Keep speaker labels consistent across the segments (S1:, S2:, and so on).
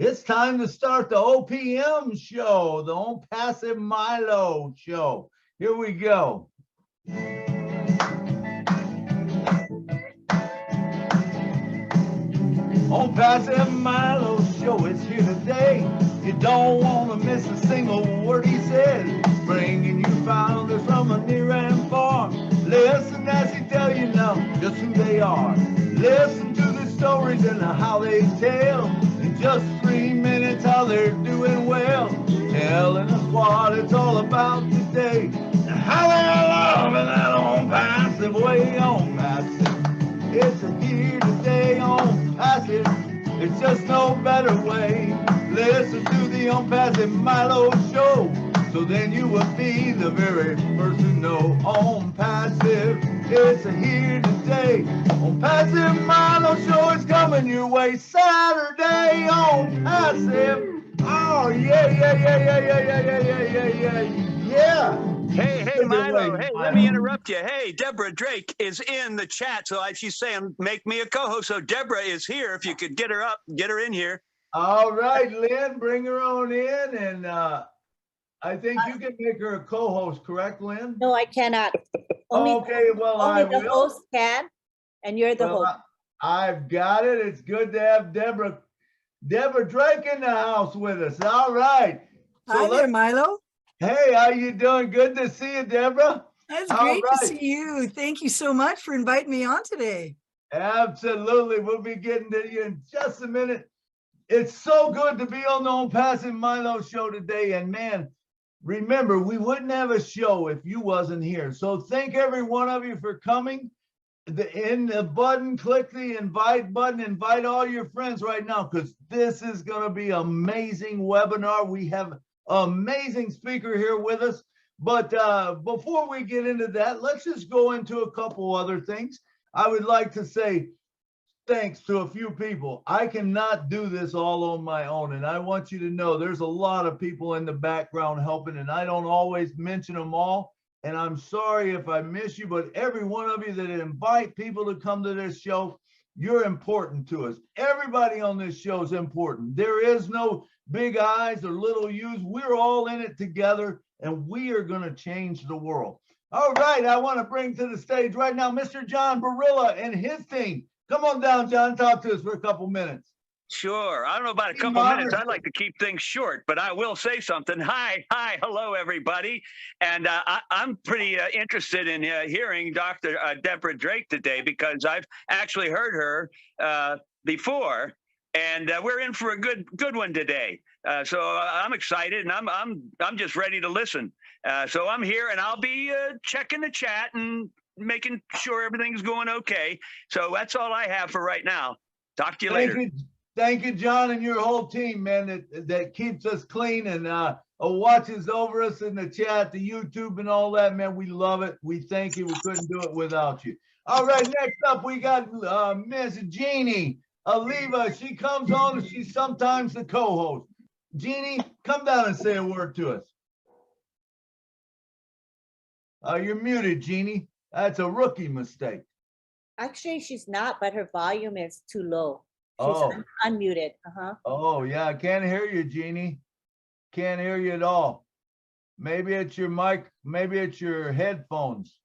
S1: It's time to start the OPM show, the On Passive Milo show. Here we go. On Passive Milo show is here today. You don't want to miss a single word he says. Bringing you founders from a near and far. Listen as he tell you now just who they are. Listen to the stories and how they tell. In just 3 minutes how they're doing well. Telling us what it's all about today. And how they're loving that on passive way, on passive. It's here today on passive. It's just no better way. Listen to the On Passive Milo show. So then you will be the very first to know. On Passive, it's here today. On Passive Milo show is coming your way Saturday on Passive. Oh yeah.
S2: Hey, Milo. Hey, let me interrupt you. Hey, Deborah Drake is in the chat. So she's saying, make me a co-host. So Deborah is here. If you could get her up, get her in here.
S1: All right, Lynn, bring her on in. And I think you can make her a co-host, correct, Lynn?
S3: No, I cannot.
S1: Okay, well,
S3: only the host can, and you're the host.
S1: I've got it. It's good to have Deborah Drake in the house with us. All right.
S4: Hi there, Milo.
S1: Hey, how you doing? Good to see you, Deborah.
S4: That's great to see you. Thank you so much for inviting me on today.
S1: Absolutely. We'll be getting to you in just a minute. It's so good to be on the On Passive Milo show today. And man, remember, we wouldn't have a show if you wasn't here. So thank every one of you for coming. In the button, click the invite button, invite all your friends right now, because this is going to be an amazing webinar. We have amazing speaker here with us. But before we get into that, let's just go into a couple other things. I would like to say thanks to a few people. I cannot do this all on my own, and I want you to know there's a lot of people in the background helping, and I don't always mention them all, and I'm sorry if I miss you, but every one of you that invite people to come to this show, you're important to us. Everybody on this show is important. There is no big I's or little U's. We're all in it together, and we are going to change the world. All right, I want to bring to the stage right now Mr. John Barilla and his team. Come on down, John. Talk to us for a couple minutes.
S2: Sure. I don't know about a couple minutes. I'd like to keep things short, but I will say something. Hi, hello, everybody. And I'm pretty interested in hearing Dr. Deborah Drake today, because I've actually heard her before. And we're in for a good one today. So I'm excited, and I'm just ready to listen. So I'm here, and I'll be checking the chat and making sure everything's going okay. So that's all I have for right now. Talk to you later.
S1: Thank you, John, and your whole team, man, that keeps us clean and watches over us in the chat, the YouTube and all that, man. We love it. We thank you. We couldn't do it without you. All right, next up, we got Miss Jeannie Aliva. She comes on, and she's sometimes the co-host. Jeannie, come down and say a word to us. You're muted, Jeannie. That's a rookie mistake.
S3: Actually, she's not, but her volume is too low. She's unmuted.
S1: Oh, yeah. I can't hear you, Jeannie. Can't hear you at all. Maybe it's your mic. Maybe it's your headphones.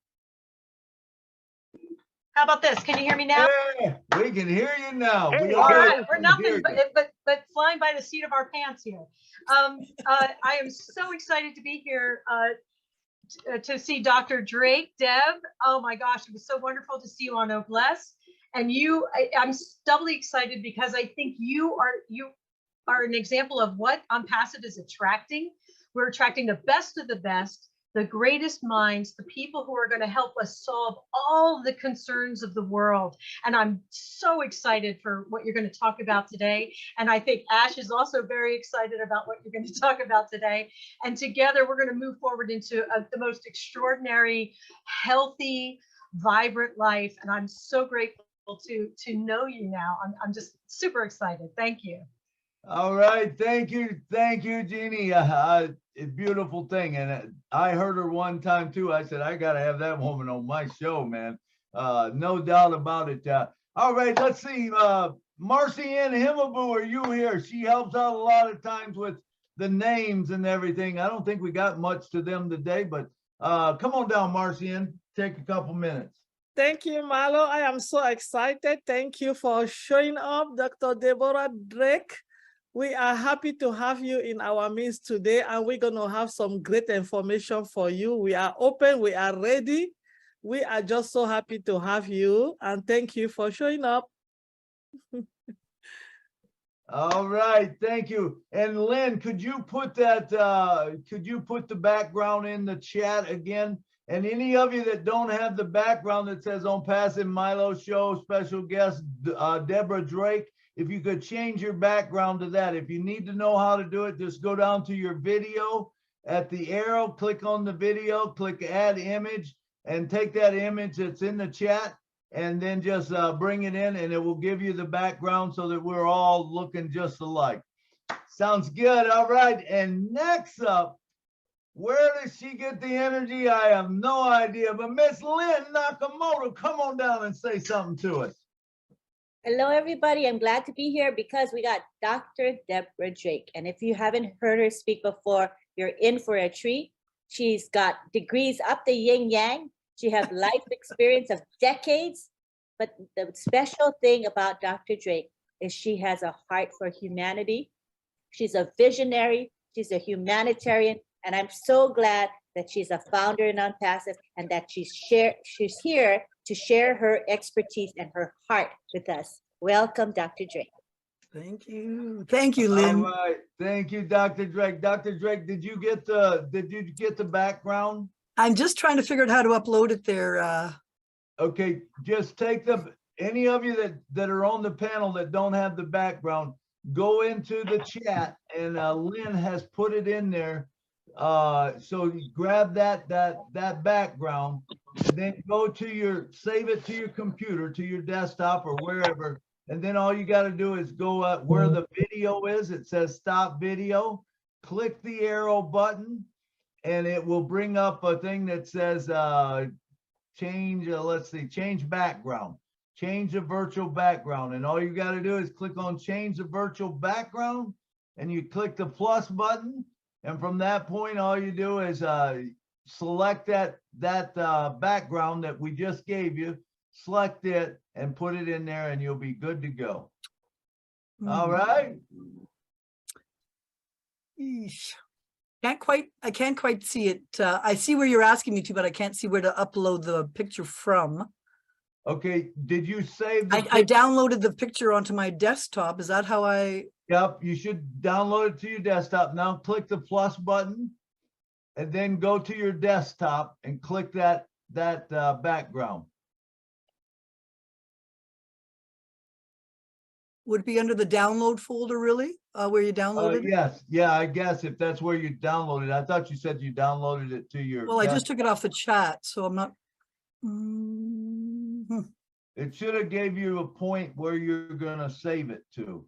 S5: How about this? Can you hear me now?
S1: Yeah, we can hear you now.
S2: Hey,
S5: all right. We're nothing but flying by the seat of our pants here. I am so excited to be here to see Dr. Drake. Deb, oh my gosh, it was so wonderful to see you on Noblesse. And I'm doubly excited because I think you are an example of what ONPASSIVE is attracting. We're attracting the best of the best, the greatest minds, the people who are going to help us solve all the concerns of the world. And I'm so excited for what you're going to talk about today. And I think Ash is also very excited about what you're going to talk about today. And together we're going to move forward into the most extraordinary, healthy, vibrant life. And I'm so grateful to know you now. I'm just super excited. Thank you.
S1: All right. Thank you, Jeannie. A beautiful thing. And I heard her one time too. I said, I got to have that woman on my show, man. No doubt about it. All right. Let's see. Marcy Ann Himmelboo, are you here? She helps out a lot of times with the names and everything. I don't think we got much to them today, but come on down, Marcy Ann. Take a couple minutes.
S6: Thank you, Marlo. I am so excited. Thank you for showing up, Dr. Deborah Drake. We are happy to have you in our midst today, and we're going to have some great information for you. We are open. We are ready. We are just so happy to have you, and thank you for showing up.
S1: All right, thank you. And Lynn, could you put that, could you put the background in the chat again? And any of you that don't have the background that says ONPASSIVE Milo Show, special guest, Deborah Drake, if you could change your background to that. If you need to know how to do it, just go down to your video at the arrow, click on the video, click add image, and take that image that's in the chat, and then just bring it in, and it will give you the background so that we're all looking just alike. Sounds good. All right. And next up, where does she get the energy? I have no idea, but Miss Lynn Nakamoto, come on down and say something to us.
S3: Hello, everybody. I'm glad to be here because we got Dr. Deborah Drake. And if you haven't heard her speak before, you're in for a treat. She's got degrees up the yin yang. She has life experience of decades. But the special thing about Dr. Drake is she has a heart for humanity. She's a visionary. She's a humanitarian. And I'm so glad that she's a founder in ONPASSIVE and that she's here to share her expertise and her heart with us. Welcome, Dr. Drake.
S4: Thank you. Thank you, Lynn.
S1: All right. Thank you, Dr. Drake. Dr. Drake, did you get the background?
S4: I'm just trying to figure out how to upload it there.
S1: Okay, just take any of you that are on the panel that don't have the background, go into the chat, and Lynn has put it in there. So you grab that background, and then go to save it to your computer, to your desktop or wherever. And then all you got to do is go where the video is. It says stop video. Click the arrow button, and it will bring up a thing that says change. Let's see, change background. Change the virtual background. And all you got to do is click on change the virtual background, and you click the plus button. And from that point, all you do is select that background that we just gave you, select it, and put it in there, and you'll be good to go. All right.
S4: Eesh. I can't quite see it. I see where you're asking me to, but I can't see where to upload the picture from.
S1: Okay, did you save
S4: I downloaded the picture onto my desktop. Is that how I?
S1: Yep, you should download it to your desktop. Now click the plus button, and then go to your desktop and click that background.
S4: Would it be under the download folder, really? Where you downloaded it?
S1: Yes, yeah, I guess if that's where you downloaded it. I thought you said you downloaded it to your
S4: Well, I just
S1: desktop.
S4: took it off the chat, so I'm not.
S1: It should have gave you a point where you're gonna save it to.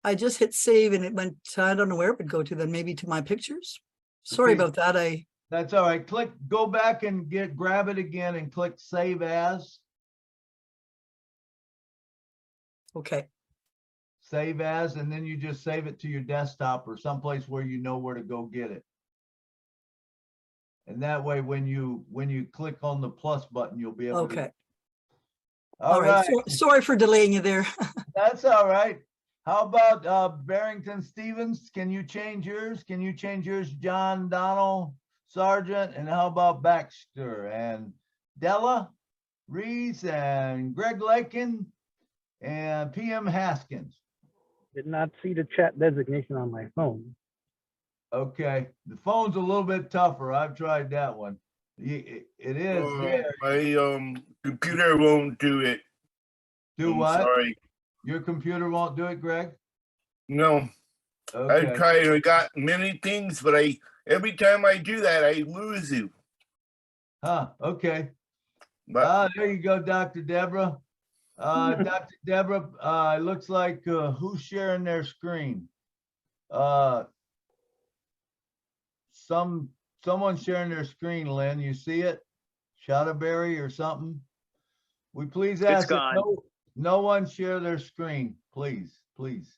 S4: I just hit save and it went, I don't know where it would go to then, maybe to my pictures. Sorry
S1: Okay.
S4: about that.
S1: That's all right. Go back and grab it again and click save as.
S4: Okay.
S1: Save as, and then you just save it to your desktop or someplace where you know where to go get it. And that way, when you click on the plus button, you'll be able to.
S4: Okay.
S1: All right.
S4: Sorry for delaying you there.
S1: That's all right. How about Barrington Stevens? Can you change yours? Can you change yours, John Donald Sargent? And how about Baxter and Della Reese and Greg Lakin and PM Haskins?
S7: Did not see the chat designation on my phone.
S1: Okay, the phone's a little bit tougher. I've tried that one. It is there.
S8: My computer won't do it.
S1: Do
S8: I'm
S1: what?
S8: Sorry.
S1: Your computer won't do it, Greg?
S8: No.
S1: Okay.
S8: I tried. I got many things, but every time I do that, I lose you.
S1: Huh, okay.
S8: But
S1: There you go, Dr. Deborah. Dr. Deborah, it looks like who's sharing their screen? Someone's sharing their screen, Lynn. You see it? Shotterberry or something? We please ask that No one share their screen, please, please.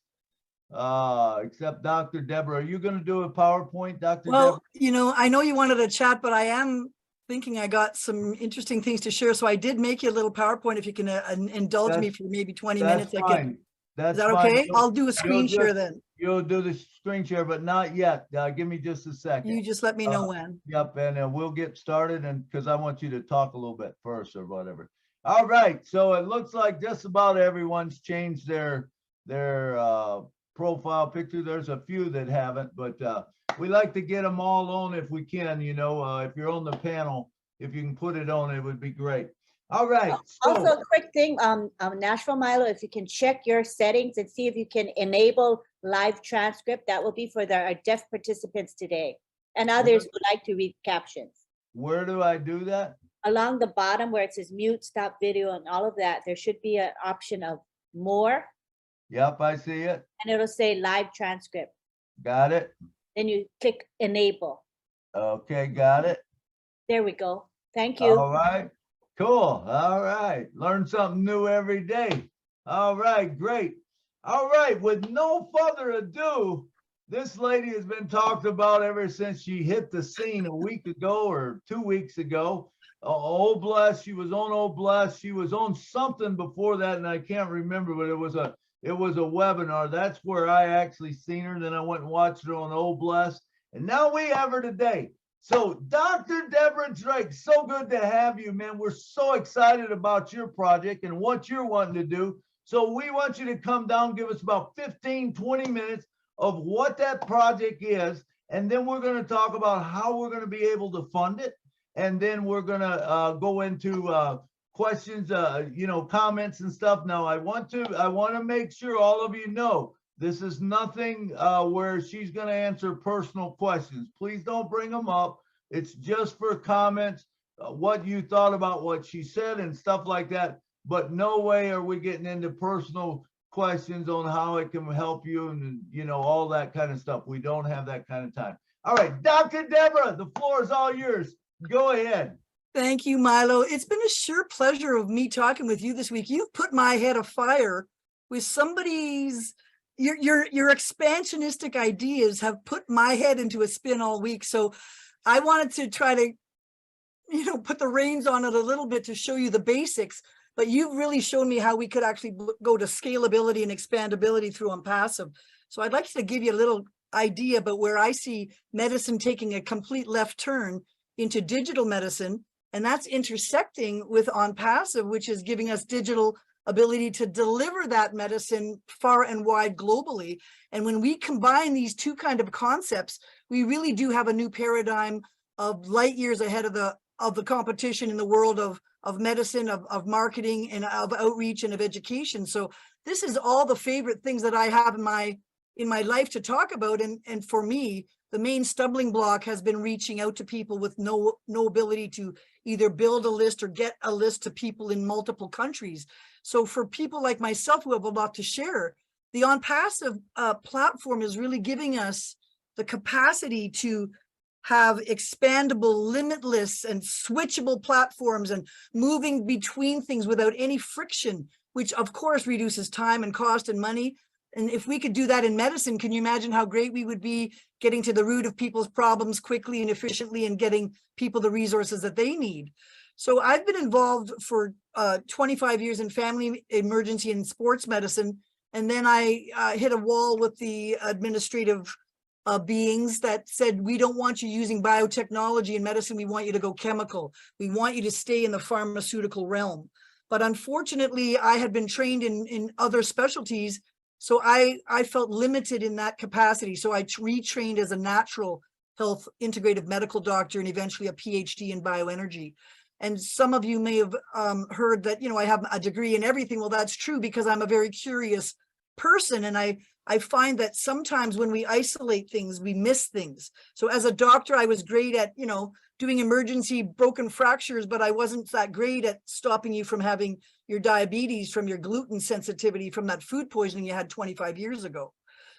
S1: Except Dr. Deborah. Are you going to do a PowerPoint, Dr.
S4: Well,
S1: Deborah?
S4: you know, I know you wanted a chat, but I am thinking I got some interesting things to share. So I did make you a little PowerPoint. If you can indulge me for maybe 20 minutes.
S1: That's fine. That's
S4: is that
S1: fine.
S4: okay? I'll do a screen share then.
S1: You'll do the screen share, but not yet. Give me just a second.
S4: You just let me know when.
S1: Yep, and we'll get started, and because I want you to talk a little bit first or whatever. All right, so it looks like just about everyone's changed their profile picture. There's a few that haven't, but we like to get them all on if we can. You know, if you're on the panel, if you can put it on, it would be great. All right. So,
S3: also, a quick thing, Nashville Milo, if you can check your settings and see if you can enable live transcript, that will be for our deaf participants today, and others who like to read captions.
S1: Where do I do that?
S3: Along the bottom where it says mute, stop video, and all of that, there should be an option of more.
S1: Yep, I see it.
S3: And it'll say live transcript.
S1: Got it.
S3: Then you click enable.
S1: Okay, got it.
S3: There we go. Thank you.
S1: All right. Cool. All right. Learn something new every day. All right. Great. All right. With no further ado, this lady has been talked about ever since she hit the scene a week ago or 2 weeks ago. Oh, bless. She was on Oh, bless. She was on something before that, and I can't remember, but it was a webinar. That's where I actually seen her. Then I went and watched her on Oh, bless. And now we have her today. So Dr. Deborah Drake, so good to have you, man. We're so excited about your project and what you're wanting to do. So we want you to come down, give us about 15, 20 minutes of what that project is. And then we're going to talk about how we're going to be able to fund it. And then we're going to go into questions, you know, comments and stuff. Now, I want to make sure all of you know this is nothing where she's going to answer personal questions. Please don't bring them up. It's just for comments, what you thought about what she said and stuff like that. But no way are we getting into personal questions on how it can help you and, you know, all that kind of stuff. We don't have that kind of time. All right, Dr. Deborah, the floor is all yours. Go ahead.
S4: Thank you, Milo. It's been a sheer pleasure of me talking with you this week. You've put my head afire with somebody's, your expansionistic ideas have put my head into a spin all week. So I wanted to try to, you know, put the reins on it a little bit to show you the basics, but you've really shown me how we could actually go to scalability and expandability through ONPASSIVE. So I'd like to give you a little idea about where I see medicine taking a complete left turn into digital medicine. And that's intersecting with ONPASSIVE, which is giving us digital ability to deliver that medicine far and wide globally. And when we combine these two kind of concepts, we really do have a new paradigm of light years ahead of the competition in the world of medicine, of marketing, and of outreach and of education. So this is all the favorite things that I have in my life to talk about. And for me, the main stumbling block has been reaching out to people with no ability to either build a list or get a list to people in multiple countries. So for people like myself who have a lot to share, the ONPASSIVE platform is really giving us the capacity to have expandable, limitless, and switchable platforms and moving between things without any friction, which of course reduces time and cost and money. And if we could do that in medicine, can you imagine how great we would be getting to the root of people's problems quickly and efficiently and getting people the resources that they need? So I've been involved for 25 years in family, emergency, and sports medicine. And then I hit a wall with the administrative beings that said, we don't want you using biotechnology in medicine. We want you to go chemical. We want you to stay in the pharmaceutical realm. But unfortunately, I had been trained in other specialties. So I felt limited in that capacity. So I retrained as a natural health integrative medical doctor and eventually a PhD in bioenergy. And some of you may have heard that, you know, I have a degree in everything. Well, that's true because I'm a very curious person. And I find that sometimes when we isolate things, we miss things. So as a doctor, I was great at, you know, doing emergency broken fractures, but I wasn't that great at stopping you from having your diabetes from your gluten sensitivity from that food poisoning you had 25 years ago.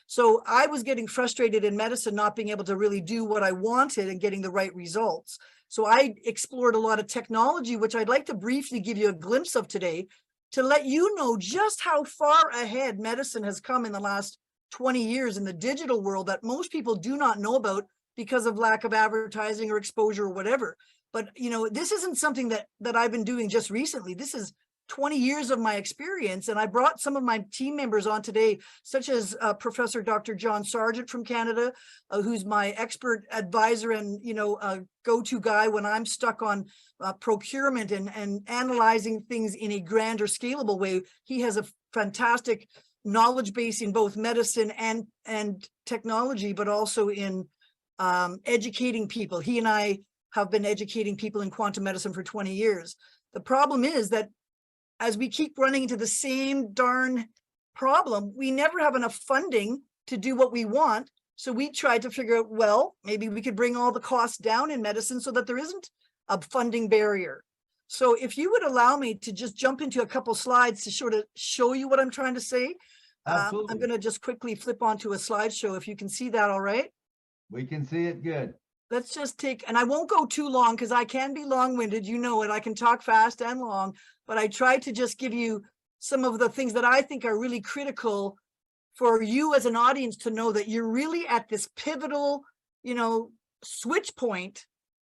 S4: So I was getting frustrated in medicine, not being able to really do what I wanted and getting the right results. So I explored a lot of technology, which I'd like to briefly give you a glimpse of today to let you know just how far ahead medicine has come in the last 20 years in the digital world that most people do not know about because of lack of advertising or exposure or whatever. But, you know, this isn't something that I've been doing just recently. This is 20 years of my experience. And I brought some of my team members on today, such as Professor Dr. John Sargent from Canada, who's my expert advisor and, you know, go-to guy when I'm stuck on procurement and analyzing things in a grander scalable way. He has a fantastic knowledge base in both medicine and technology, but also in educating people. He and I have been educating people in quantum medicine for 20 years. The problem is that as we keep running into the same darn problem, we never have enough funding to do what we want. So we tried to figure out, well, maybe we could bring all the costs down in medicine so that there isn't a funding barrier. So if you would allow me to just jump into a couple slides to sort of show you what I'm trying to say. I'm going to just quickly flip onto a slideshow if you can see that all right.
S1: We can see it good.
S4: Let's just take, and I won't go too long because I can be long-winded, you know it. I can talk fast and long, but I try to just give you some of the things that I think are really critical for you as an audience to know that you're really at this pivotal, you know, switch point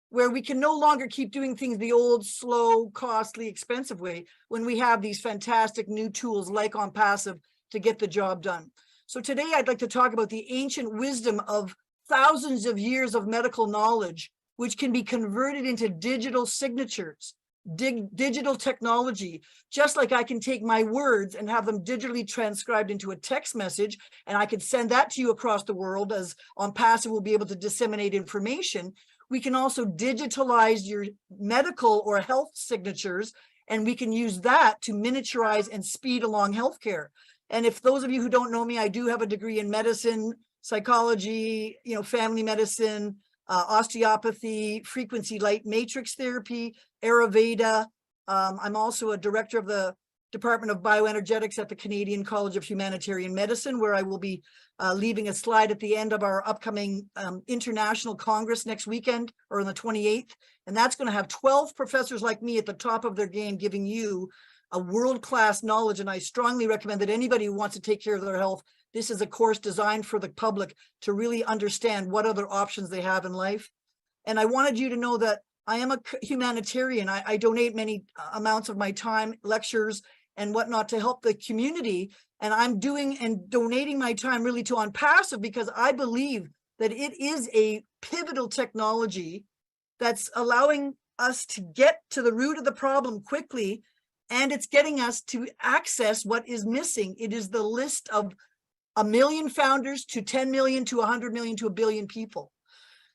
S4: where we can no longer keep doing things the old, slow, costly, expensive way when we have these fantastic new tools like ONPASSIVE to get the job done. So today I'd like to talk about the ancient wisdom of thousands of years of medical knowledge, which can be converted into digital signatures, digital technology, just like I can take my words and have them digitally transcribed into a text message, and I could send that to you across the world as ONPASSIVE will be able to disseminate information. We can also digitalize your medical or health signatures, and we can use that to miniaturize and speed along healthcare. And if those of you who don't know me, I do have a degree in medicine, psychology, you know, family medicine, osteopathy, frequency light matrix therapy, Ayurveda. I'm also a director of the Department of Bioenergetics at the Canadian College of Humanitarian Medicine, where I will be leaving a slide at the end of our upcoming International Congress next weekend, or on the 28th. And that's going to have 12 professors like me at the top of their game, giving you a world-class knowledge. And I strongly recommend that anybody who wants to take care of their health, this is a course designed for the public to really understand what other options they have in life. And I wanted you to know that I am a humanitarian. I donate many amounts of my time, lectures and whatnot to help the community. And I'm doing and donating my time really to ONPASSIVE because I believe that it is a pivotal technology that's allowing us to get to the root of the problem quickly. And it's getting us to access what is missing. It is the list of 1 million founders to 10 million to 100 million to 1 billion people.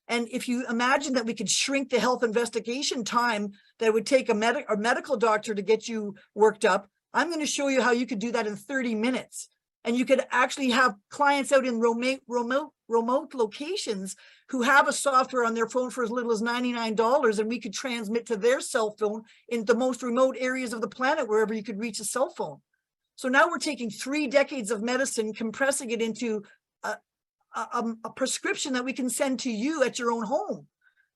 S4: And if you imagine that we could shrink the health investigation time that would take a medical doctor to get you worked up, I'm going to show you how you could do that in 30 minutes. And you could actually have clients out in remote locations who have a software on their phone for as little as $99, and we could transmit to their cell phone in the most remote areas of the planet, wherever you could reach a cell phone. So now we're taking 3 decades of medicine, compressing it into a prescription that we can send to you at your own home.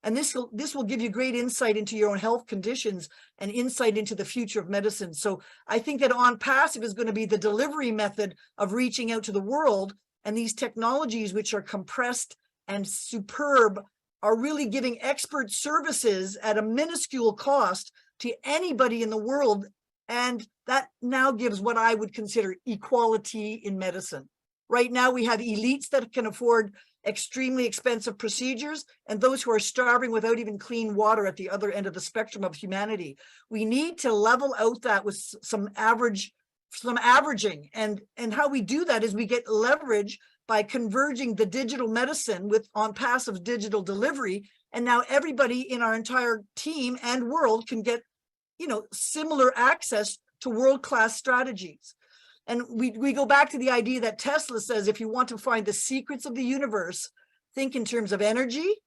S4: And this will give you great insight into your own health conditions and insight into the future of medicine. So I think that ONPASSIVE is going to be the delivery method of reaching out to the world. And these technologies, which are compressed and superb, are really giving expert services at a minuscule cost to anybody in the world. And that now gives what I would consider equality in medicine. Right now, we have elites that can afford extremely expensive procedures and those who are starving without even clean water at the other end of the spectrum of humanity. We need to level out that with some averaging. And how we do that is we get leverage by converging the digital medicine with ONPASSIVE's digital delivery. And now everybody in our entire team and world can get, you know, similar access to world-class strategies. And we go back to the idea that Tesla says, if you want to find the secrets of the universe, think in terms of energy,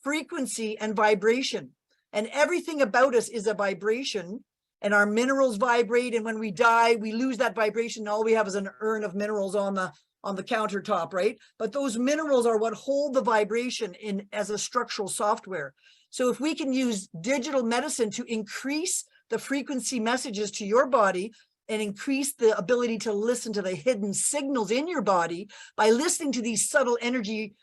S4: frequency, and vibration. And everything about us is a vibration, and our minerals vibrate. And when we die, we lose that vibration. All we have is an urn of minerals on the countertop, right? But those minerals are what hold the vibration in as a structural software. So if we can use digital medicine to increase the frequency messages to your body, and increase the ability to listen to the hidden signals in your body by listening to these subtle energy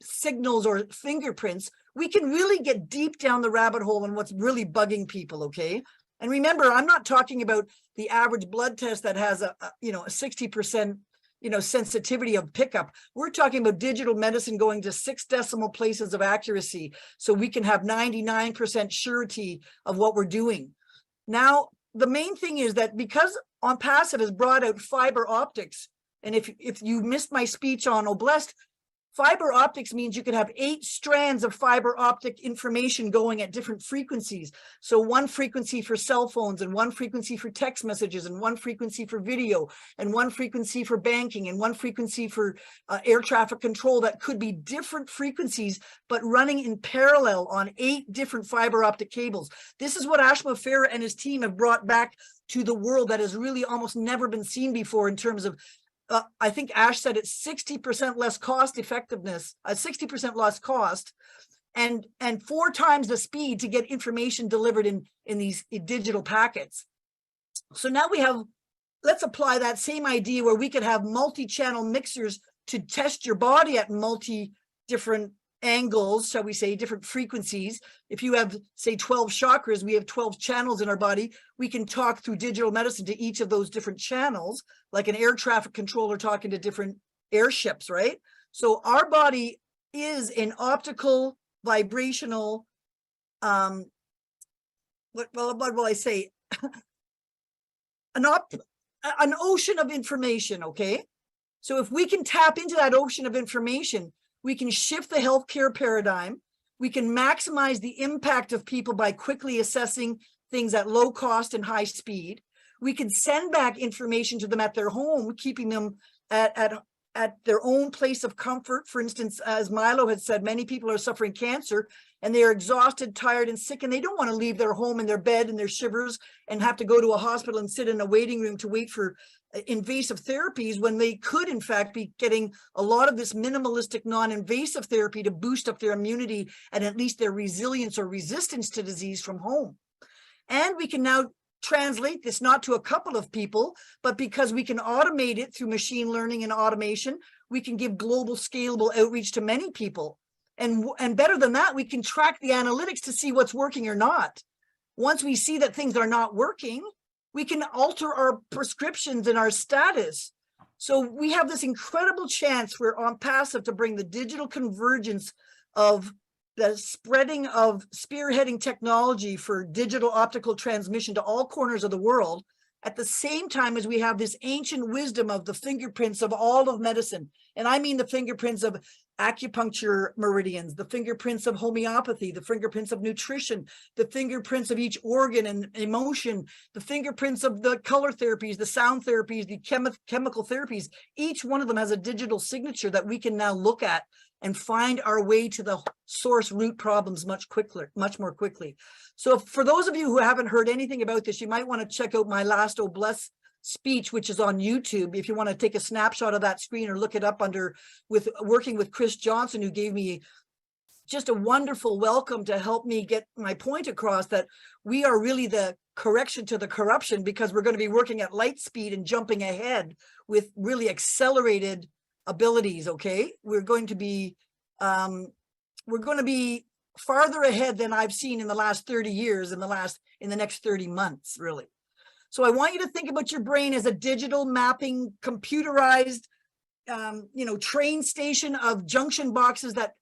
S4: signals or fingerprints, we can really get deep down the rabbit hole on what's really bugging people, okay? And remember, I'm not talking about the average blood test that has a 60% sensitivity of pickup. We're talking about digital medicine going to 6 decimal places of accuracy, so we can have 99% surety of what we're doing. Now, the main thing is that because ONPASSIVE has brought out fiber optics, and if you missed my speech on Oblest, fiber optics means you can have 8 strands of fiber optic information going at different frequencies. So 1 frequency for cell phones, and 1 frequency for text messages, and 1 frequency for video, and 1 frequency for banking, and 1 frequency for air traffic control. That could be different frequencies, but running in parallel on 8 different fiber optic cables. This is what ASHMUFAREH and his team have brought back to the world that has really almost never been seen before in terms of I think Ash said it's 60% less cost effectiveness, 60% less cost, and 4 times the speed to get information delivered in these digital packets. So now let's apply that same idea where we could have multi-channel mixers to test your body at different angles, shall we say, different frequencies. If you have, say, 12 chakras, we have 12 channels in our body. We can talk through digital medicine to each of those different channels, like an air traffic controller talking to different airships, right? So our body is an optical, vibrational, what will I say? An ocean of information, okay? So if we can tap into that ocean of information, we can shift the healthcare paradigm. We can maximize the impact of people by quickly assessing things at low cost and high speed. We can send back information to them at their home, keeping them at their own place of comfort. For instance, as Milo had said, many people are suffering cancer and they are exhausted, tired, and sick, and they don't want to leave their home in their bed and their shivers and have to go to a hospital and sit in a waiting room to wait for invasive therapies when they could in fact be getting a lot of this minimalistic non-invasive therapy to boost up their immunity and at least their resilience or resistance to disease from home. And we can now translate this not to a couple of people, but because we can automate it through machine learning and automation, we can give global scalable outreach to many people. And better than that, we can track the analytics to see what's working or not. Once we see that things are not working, we can alter our prescriptions and our status. So we have this incredible chance for ONPASSIVE to bring the digital convergence of the spreading of spearheading technology for digital optical transmission to all corners of the world, at the same time as we have this ancient wisdom of the fingerprints of all of medicine. And I mean the fingerprints of acupuncture meridians, the fingerprints of homeopathy, the fingerprints of nutrition, the fingerprints of each organ and emotion, the fingerprints of the color therapies, the sound therapies, the chemical therapies. Each one of them has a digital signature that we can now look at and find our way to the source root problems much more quickly. So for those of you who haven't heard anything about this, you might want to check out my last Oblest speech, which is on YouTube. If you want to take a snapshot of that screen or look it up working with Chris Johnson, who gave me just a wonderful welcome to help me get my point across that we are really the correction to the corruption, because we're going to be working at light speed and jumping ahead with really accelerated abilities. Okay, we're going to be farther ahead than I've seen in the last 30 years, in the next 30 months, really. So I want you to think about your brain as a digital mapping, computerized, train station of junction boxes that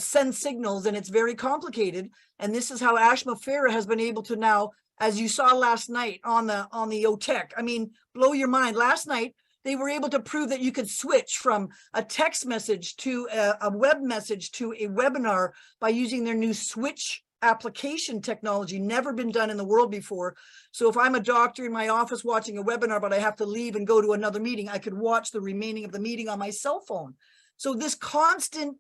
S4: send signals, and it's very complicated. And this is how ASHMUFAREH has been able to now, as you saw last night on the OTEC. I mean, blow your mind. Last night, they were able to prove that you could switch from a text message to a web message to a webinar by using their new switch application technology, never been done in the world before. So if I'm a doctor in my office watching a webinar, but I have to leave and go to another meeting, I could watch the remaining of the meeting on my cell phone. So this constant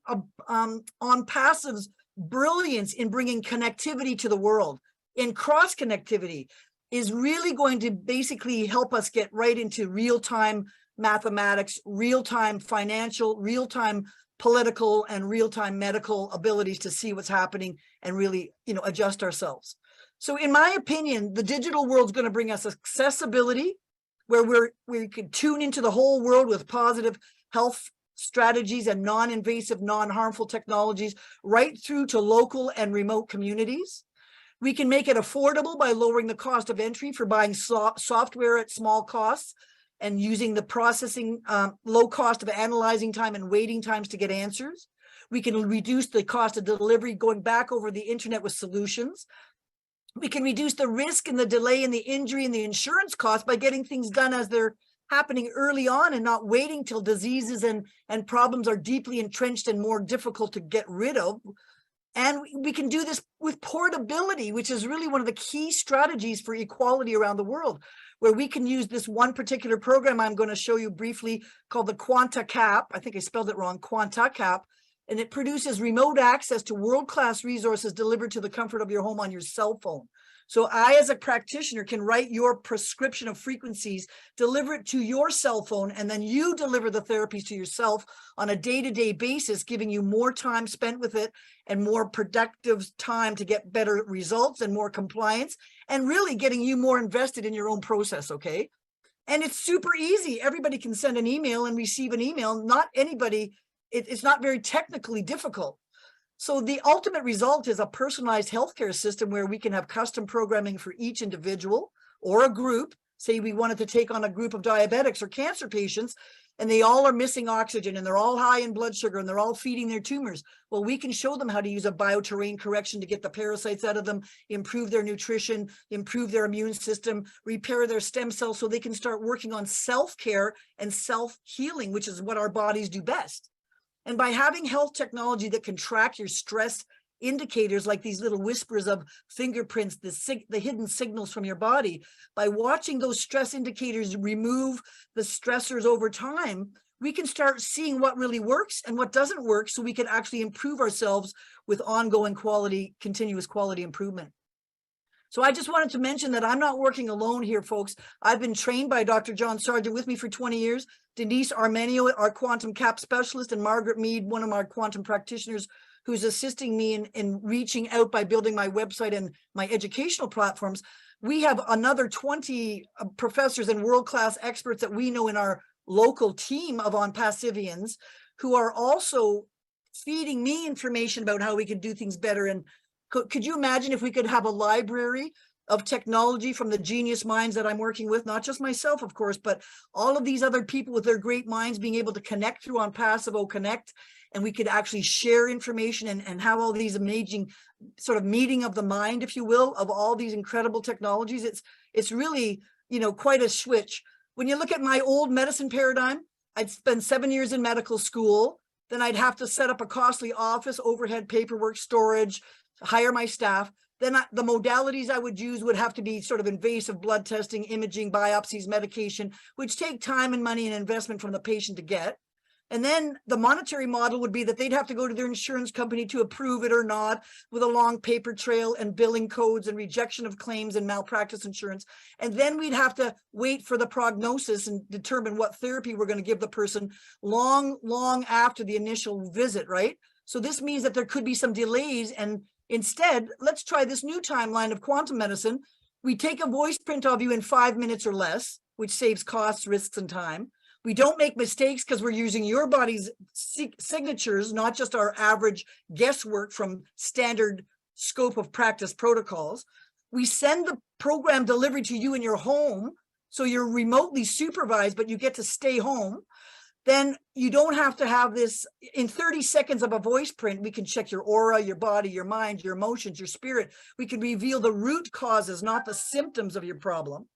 S4: ONPASSIVE's brilliance in bringing connectivity to the world, in cross connectivity, is really going to basically help us get right into real-time mathematics, real-time financial, real-time political, and real-time medical abilities to see what's happening and really, adjust ourselves. So in my opinion, the digital world is going to bring us accessibility, where we can tune into the whole world with positive health strategies and non-invasive, non-harmful technologies, right through to local and remote communities. We can make it affordable by lowering the cost of entry for buying software at small costs and using the processing low cost of analyzing time and waiting times to get answers. We can reduce the cost of delivery going back over the internet with solutions. We can reduce the risk and the delay and the injury and the insurance costs by getting things done as they're happening early on and not waiting till diseases and problems are deeply entrenched and more difficult to get rid of. And we can do this with portability, which is really one of the key strategies for equality around the world, where we can use this one particular program I'm going to show you briefly called the Quanta Cap. I think I spelled it wrong, Quanta Cap. And it produces remote access to world-class resources delivered to the comfort of your home on your cell phone. So I, as a practitioner, can write your prescription of frequencies, deliver it to your cell phone, and then you deliver the therapies to yourself on a day-to-day basis, giving you more time spent with it and more productive time to get better results and more compliance, and really getting you more invested in your own process, okay? And it's super easy. Everybody can send an email and receive an email. Not anybody, it's not very technically difficult. So the ultimate result is a personalized healthcare system where we can have custom programming for each individual or a group. Say we wanted to take on a group of diabetics or cancer patients, and they all are missing oxygen and they're all high in blood sugar and they're all feeding their tumors. Well, we can show them how to use a bioterrain correction to get the parasites out of them, improve their nutrition, improve their immune system, repair their stem cells so they can start working on self-care and self-healing, which is what our bodies do best. And by having health technology that can track your stress indicators, like these little whispers of fingerprints, the hidden signals from your body, by watching those stress indicators remove the stressors over time, we can start seeing what really works and what doesn't work, so we can actually improve ourselves with ongoing quality, continuous quality improvement. So I just wanted to mention that I'm not working alone here, folks. I've been trained by Dr. John Sargent with me for 20 years, Denise Armenio, our quantum cap specialist, and Margaret Mead, one of our quantum practitioners, who's assisting me in reaching out by building my website and my educational platforms. We have another 20 professors and world-class experts that we know in our local team of ONPASSIVians who are also feeding me information about how we can do things better. And could you imagine if we could have a library of technology from the genius minds that I'm working with, not just myself, of course, but all of these other people with their great minds being able to connect through ONPASSIVE Connect, and we could actually share information and have all these amazing sort of meeting of the mind, if you will, of all these incredible technologies. It's really, you know, quite a switch. When you look at my old medicine paradigm, I'd spend 7 years in medical school, then I'd have to set up a costly office, overhead paperwork, storage, hire my staff. Then the modalities I would use would have to be sort of invasive blood testing, imaging, biopsies, medication, which take time and money and investment from the patient to get. And then the monetary model would be that they'd have to go to their insurance company to approve it or not, with a long paper trail and billing codes and rejection of claims and malpractice insurance. And then we'd have to wait for the prognosis and determine what therapy we're going to give the person long after the initial visit, right? So this means that there could be some delays, and instead, let's try this new timeline of quantum medicine. We take a voice print of you in 5 minutes or less, which saves costs, risks, and time. We don't make mistakes because we're using your body's signatures, not just our average guesswork from standard scope of practice protocols. We send the program delivery to you in your home, so you're remotely supervised, but you get to stay home. Then you don't have to have this in 30 seconds of a voice print. We can check your aura, your body, your mind, your emotions, your spirit. We can reveal the root causes, not the symptoms of your problem.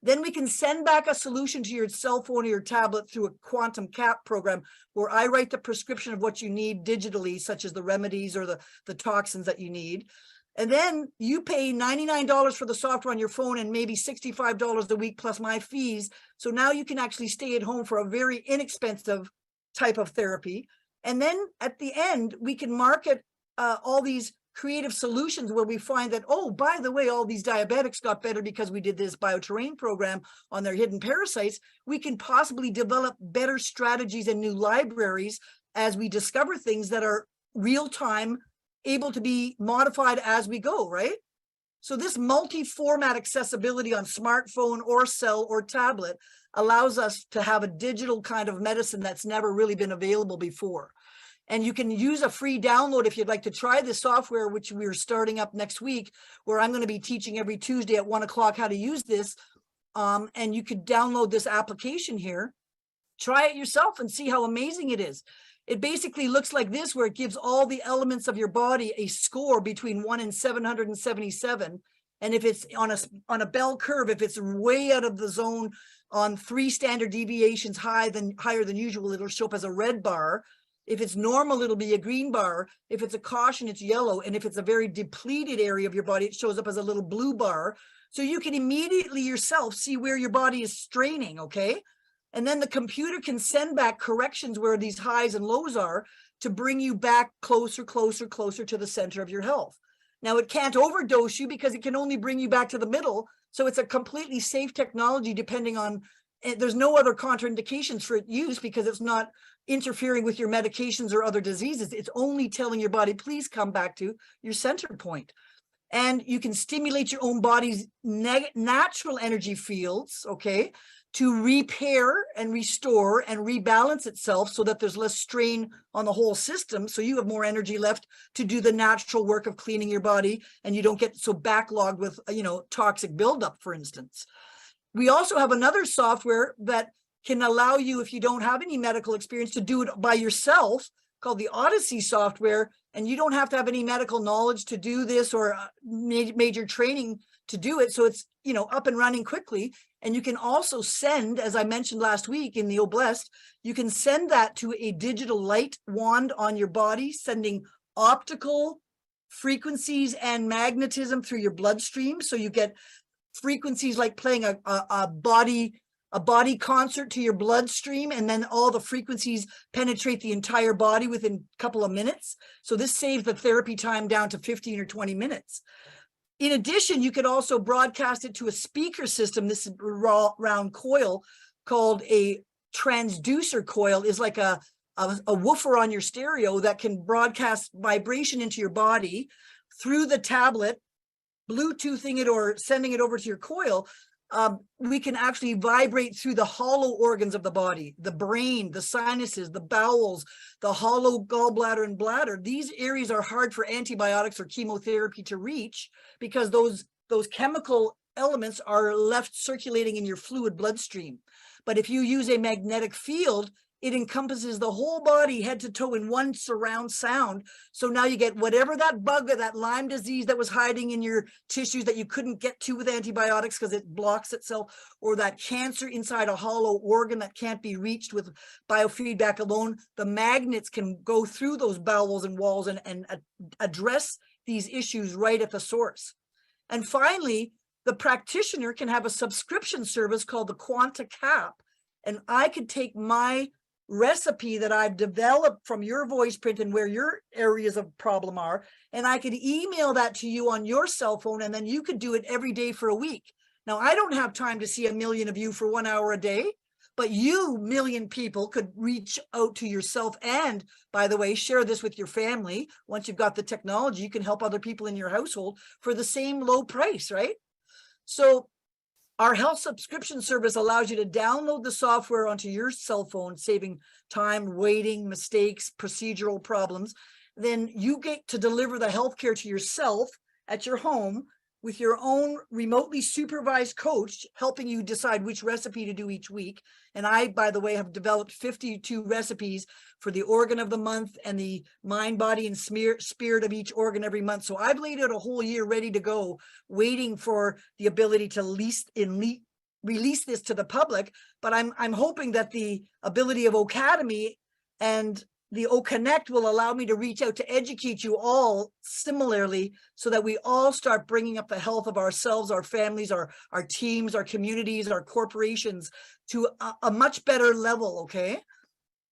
S4: Then we can send back a solution to your cell phone or your tablet through a quantum cap program, where I write the prescription of what you need digitally, such as the remedies or the toxins that you need. And then you pay $99 for the software on your phone and maybe $65 a week plus my fees. So now you can actually stay at home for a very inexpensive type of therapy. And then at the end, we can market all these creative solutions where we find that, oh, by the way, all these diabetics got better because we did this bioterrain program on their hidden parasites. We can possibly develop better strategies and new libraries as we discover things that are real time, able to be modified as we go, right? So this multi-format accessibility on smartphone or cell or tablet allows us to have a digital kind of medicine that's never really been available before. And you can use a free download if you'd like to try this software, which we're starting up next week, where I'm going to be teaching every Tuesday at 1 o'clock how to use this. And you could download this application here, try it yourself and see how amazing it is. It basically looks like this, where it gives all the elements of your body a score between 1 and 777. And if it's on a bell curve, if it's way out of the zone on 3 standard deviations higher than usual, it'll show up as a red bar. If it's normal, it'll be a green bar. If it's a caution, it's yellow. And if it's a very depleted area of your body, it shows up as a little blue bar. So you can immediately yourself see where your body is straining, okay? And then the computer can send back corrections where these highs and lows are to bring you back closer to the center of your health. Now, it can't overdose you because it can only bring you back to the middle. So it's a completely safe technology depending on, there's no other contraindications for its use because it's not interfering with your medications or other diseases. It's only telling your body, please come back to your center point. And you can stimulate your own body's natural energy fields, okay, to repair and restore and rebalance itself so that there's less strain on the whole system. So you have more energy left to do the natural work of cleaning your body and you don't get so backlogged with, toxic buildup, for instance. We also have another software that can allow you, if you don't have any medical experience, to do it by yourself, called the Odyssey software. And you don't have to have any medical knowledge to do this or major training to do it. So it's, up and running quickly. And you can also send, as I mentioned last week in the Oblest, you can send that to a digital light wand on your body, sending optical frequencies and magnetism through your bloodstream. So you get frequencies like playing a body concert to your bloodstream, and then all the frequencies penetrate the entire body within a couple of minutes. So this saves the therapy time down to 15 or 20 minutes. In addition, you could also broadcast it to a speaker system. This round coil called a transducer coil is like a woofer on your stereo that can broadcast vibration into your body through the tablet, Bluetoothing it or sending it over to your coil. We can actually vibrate through the hollow organs of the body, the brain, the sinuses, the bowels, the hollow gallbladder and bladder. These areas are hard for antibiotics or chemotherapy to reach because those chemical elements are left circulating in your fluid bloodstream. But if you use a magnetic field, it encompasses the whole body head to toe in one surround sound. So now you get whatever that bug or that Lyme disease that was hiding in your tissues that you couldn't get to with antibiotics because it blocks itself, or that cancer inside a hollow organ that can't be reached with biofeedback alone. The magnets can go through those bowels and walls and address these issues right at the source. And finally, the practitioner can have a subscription service called the Quanta Cap. And I could take my recipe that I've developed from your voice print and where your areas of problem are, and I could email that to you on your cell phone, and then you could do it every day for a week. Now, I don't have time to see 1 million of you for 1 hour a day, but you million people could reach out to yourself. And by the way, share this with your family. Once you've got the technology, you can help other people in your household for the same low price, right? So our health subscription service allows you to download the software onto your cell phone, saving time, waiting, mistakes, procedural problems. Then you get to deliver the healthcare to yourself at your home with your own remotely supervised coach, helping you decide which recipe to do each week. And I, by the way, have developed 52 recipes for the organ of the month and the mind, body, and spirit of each organ every month. So I've laid out a whole year ready to go, waiting for the ability to release this to the public. But I'm hoping that the ability of Ocademy and the OConnect will allow me to reach out to educate you all similarly, so that we all start bringing up the health of ourselves, our families, our teams, our communities, our corporations to a much better level, okay?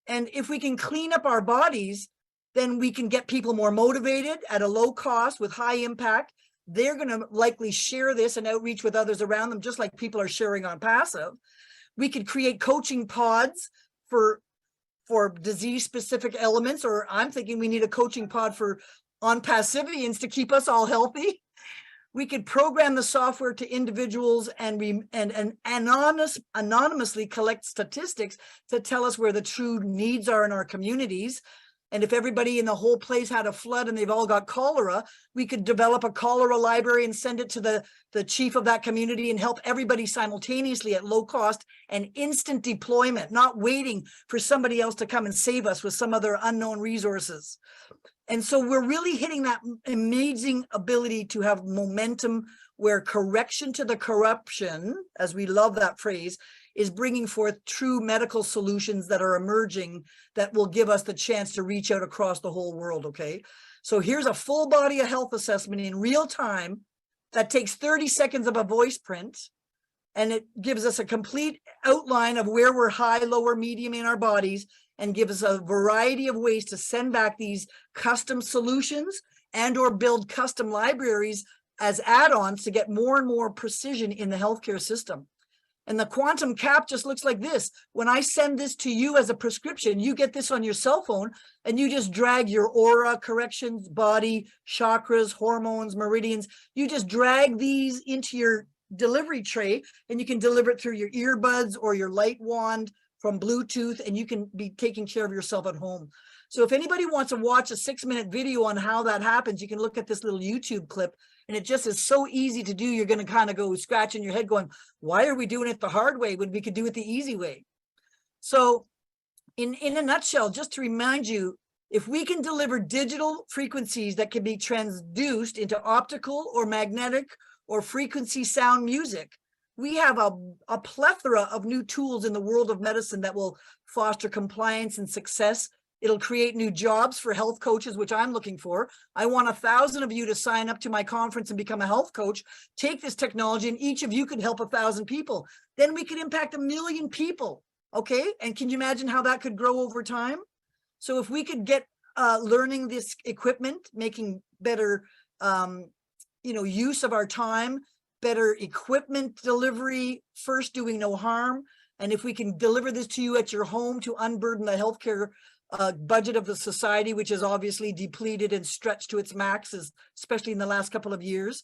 S4: And if we can clean up our bodies, then we can get people more motivated at a low cost with high impact. They're going to likely share this and outreach with others around them, just like people are sharing on Passive. We could create coaching pods for disease-specific elements, or I'm thinking we need a coaching pod for ONPASSIVians to keep us all healthy. We could program the software to individuals and anonymously collect statistics to tell us where the true needs are in our communities. And if everybody in the whole place had a flood and they've all got cholera, we could develop a cholera library and send it to the chief of that community and help everybody simultaneously at low cost and instant deployment, not waiting for somebody else to come and save us with some other unknown resources. And so we're really hitting that amazing ability to have momentum where correction to the corruption, as we love that phrase, is bringing forth true medical solutions that are emerging that will give us the chance to reach out across the whole world, okay? So here's a full body of health assessment in real time that takes 30 seconds of a voice print, and it gives us a complete outline of where we're high, low, or medium in our bodies, and gives us a variety of ways to send back these custom solutions and or build custom libraries as add-ons to get more and more precision in the healthcare system. And the quantum cap just looks like this. When I send this to you as a prescription, you get this on your cell phone and you just drag your aura, corrections, body, chakras, hormones, meridians. You just drag these into your delivery tray and you can deliver it through your earbuds or your light wand from Bluetooth, and you can be taking care of yourself at home. So if anybody wants to watch a 6-minute video on how that happens, you can look at this little YouTube clip, and it just is so easy to do. You're going to kind of go scratching your head going, why are we doing it the hard way when we could do it the easy way? So in a nutshell, just to remind you, if we can deliver digital frequencies that can be transduced into optical or magnetic or frequency sound music, we have a plethora of new tools in the world of medicine that will foster compliance and success. It'll create new jobs for health coaches, which I'm looking for. I want 1,000 of you to sign up to my conference and become a health coach. Take this technology, and each of you could help 1,000 people. Then we could impact 1 million people, okay? And can you imagine how that could grow over time? So if we could get learning this equipment, making better use of our time, better equipment delivery, first doing no harm. And if we can deliver this to you at your home to unburden the healthcare budget of the society, which is obviously depleted and stretched to its maxes, especially in the last couple of years.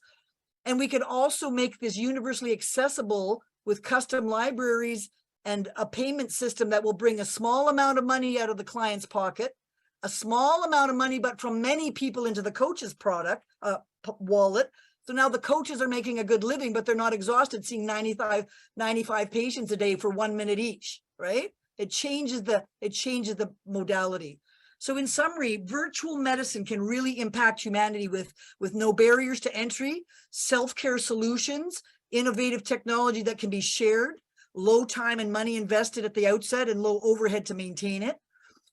S4: And we could also make this universally accessible with custom libraries and a payment system that will bring a small amount of money out of the client's pocket, a small amount of money, but from many people into the coach's wallet. So now the coaches are making a good living, but they're not exhausted seeing 95 patients a day for 1 minute each, right? It changes the modality. So in summary, virtual medicine can really impact humanity with no barriers to entry, self-care solutions, innovative technology that can be shared, low time and money invested at the outset, and low overhead to maintain it.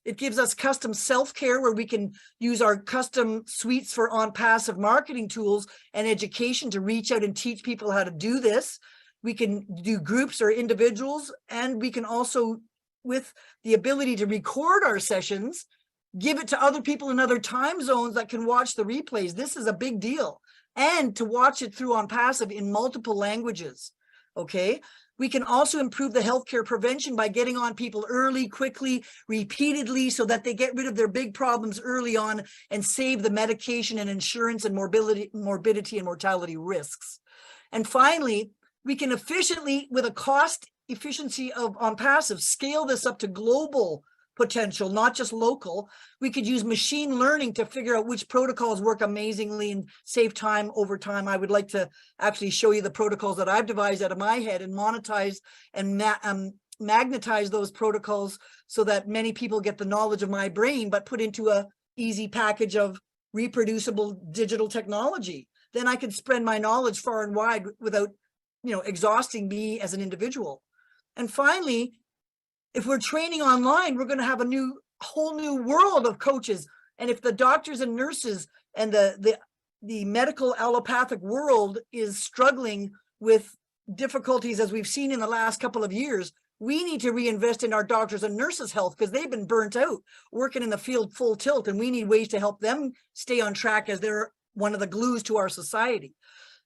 S4: It gives us custom self-care where we can use our custom suites for ONPASSIVE marketing tools and education to reach out and teach people how to do this. We can do groups or individuals, and we can also, with the ability to record our sessions, give it to other people in other time zones that can watch the replays. This is a big deal. And to watch it through ONPASSIVE in multiple languages, okay? We can also improve the healthcare prevention by getting on people early, quickly, repeatedly, so that they get rid of their big problems early on and save the medication and insurance and morbidity and mortality risks. And finally, we can efficiently, with a cost efficiency of ONPASSIVE, scale this up to global potential, not just local. We could use machine learning to figure out which protocols work amazingly and save time over time. I would like to actually show you the protocols that I've devised out of my head and monetize and magnetize those protocols so that many people get the knowledge of my brain, but put into a easy package of reproducible digital technology. Then I can spread my knowledge far and wide without, exhausting me as an individual. And finally, if we're training online, we're going to have a whole new world of coaches. And if the doctors and nurses and the medical allopathic world is struggling with difficulties, as we've seen in the last couple of years, we need to reinvest in our doctors and nurses' health because they've been burnt out working in the field full tilt, and we need ways to help them stay on track as they're one of the glues to our society.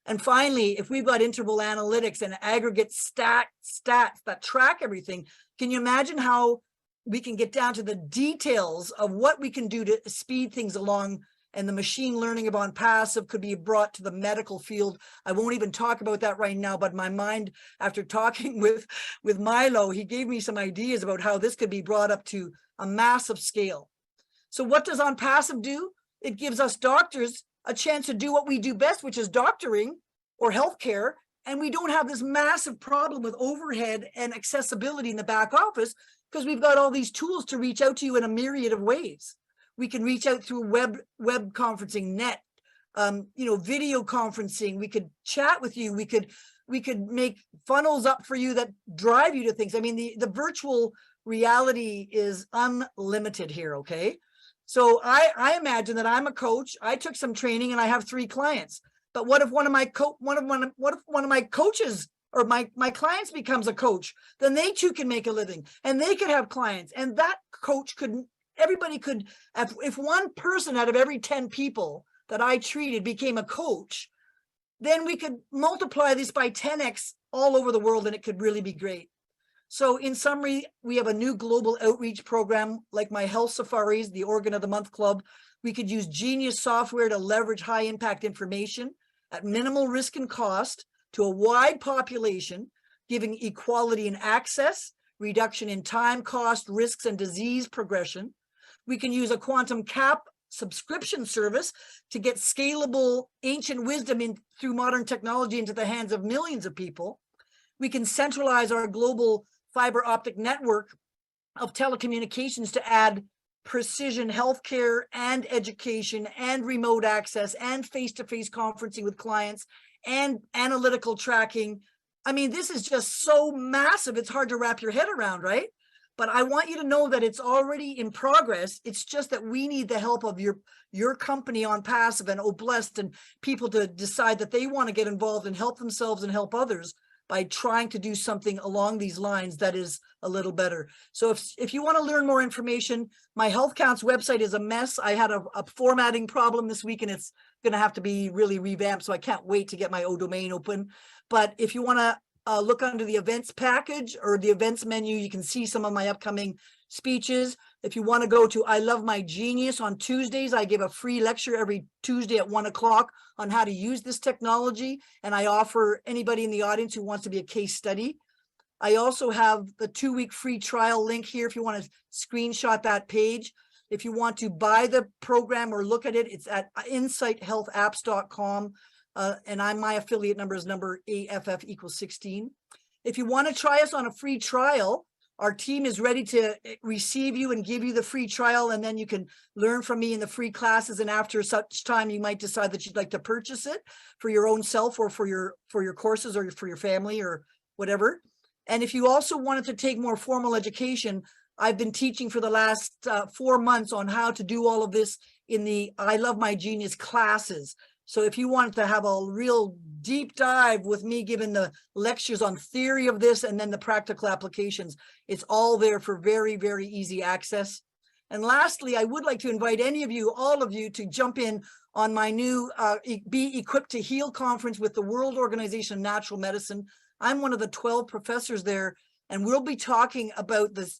S4: And finally, if we've got interval analytics and aggregate stats that track everything, can you imagine how we can get down to the details of what we can do to speed things along and the machine learning of ONPASSIVE could be brought to the medical field. I won't even talk about that right now, but my mind, after talking with Milo, he gave me some ideas about how this could be brought up to a massive scale. So what does ONPASSIVE do? It gives us doctors a chance to do what we do best, which is doctoring or healthcare, and we don't have this massive problem with overhead and accessibility in the back office because we've got all these tools to reach out to you in a myriad of ways. We can reach out through web conferencing, net, video conferencing. We could chat with you. We could make funnels up for you that drive you to things. I mean, the virtual reality is unlimited here. Okay. So I imagine that I'm a coach. I took some training and I have 3 clients. But what if one of my coaches or my clients becomes a coach? Then they too can make a living and they could have clients, and that coach could, everybody could, if one person out of every 10 people that I treated became a coach, then we could multiply this by 10x all over the world, and it could really be great. So in summary, we have a new global outreach program like my health safaris, the Organ of the Month Club. We could use Genius software to leverage high impact information at minimal risk and cost to a wide population, giving equality in access, reduction in time, cost, risks, and disease progression. We can use a quantum cap subscription service to get scalable ancient wisdom through modern technology into the hands of millions of people. We can centralize our global fiber optic network of telecommunications to add precision healthcare and education and remote access and face-to-face conferencing with clients and analytical tracking. I mean, this is just so massive. It's hard to wrap your head around, right? But I want you to know that it's already in progress. It's just that we need the help of your company ONPASSIVE and Oblest and people to decide that they want to get involved and help themselves and help others by trying to do something along these lines that is a little better. So if you want to learn more information, my Health Counts website is a mess. I had a formatting problem this week, and it's going to have to be really revamped. So I can't wait to get my domain open. But if you want to look under the events package or the events menu, you can see some of my upcoming speeches. If you want to go to I Love My Genius on Tuesdays, I give a free lecture every Tuesday at 1 o'clock on how to use this technology. And I offer anybody in the audience who wants to be a case study. I also have the 2-week free trial link here if you want to screenshot that page. If you want to buy the program or look at it, it's at insighthealthapps.com. And my affiliate number is number AFF equals 16. If you want to try us on a free trial, our team is ready to receive you and give you the free trial, and then you can learn from me in the free classes. And after such time, you might decide that you'd like to purchase it for your own self or for your courses or for your family or whatever. And if you also wanted to take more formal education, I've been teaching for the last 4 months on how to do all of this in the I Love My Genius classes. So if you want to have a real deep dive with me giving the lectures on theory of this and then the practical applications, it's all there for very, very easy access. And lastly, I would like to invite any of you, all of you, to jump in on my new Be Equipped to Heal conference with the World Organization of Natural Medicine. I'm one of the 12 professors there, and we'll be talking about this.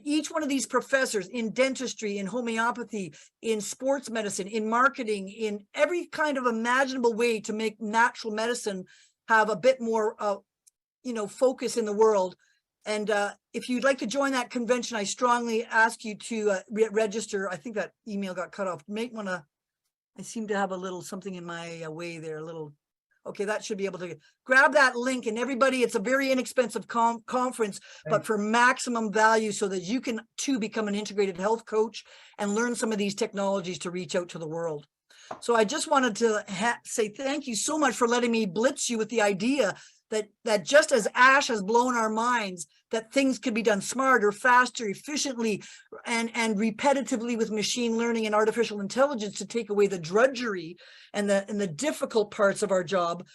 S4: Each one of these professors in dentistry, in homeopathy, in sports medicine, in marketing, in every kind of imaginable way to make natural medicine have a bit more, focus in the world. And if you'd like to join that convention, I strongly ask you to register. I think that email got cut off. I seem to have a little something in my way there, a little. Okay, that should be able to grab that link. And everybody, it's a very inexpensive conference, but for maximum value so that you can too become an integrated health coach and learn some of these technologies to reach out to the world. So I just wanted to say thank you so much for letting me blitz you with the idea that just as Ash has blown our minds, that things could be done smarter, faster, efficiently, and repetitively with machine learning and artificial intelligence to take away the drudgery and the difficult parts of our job,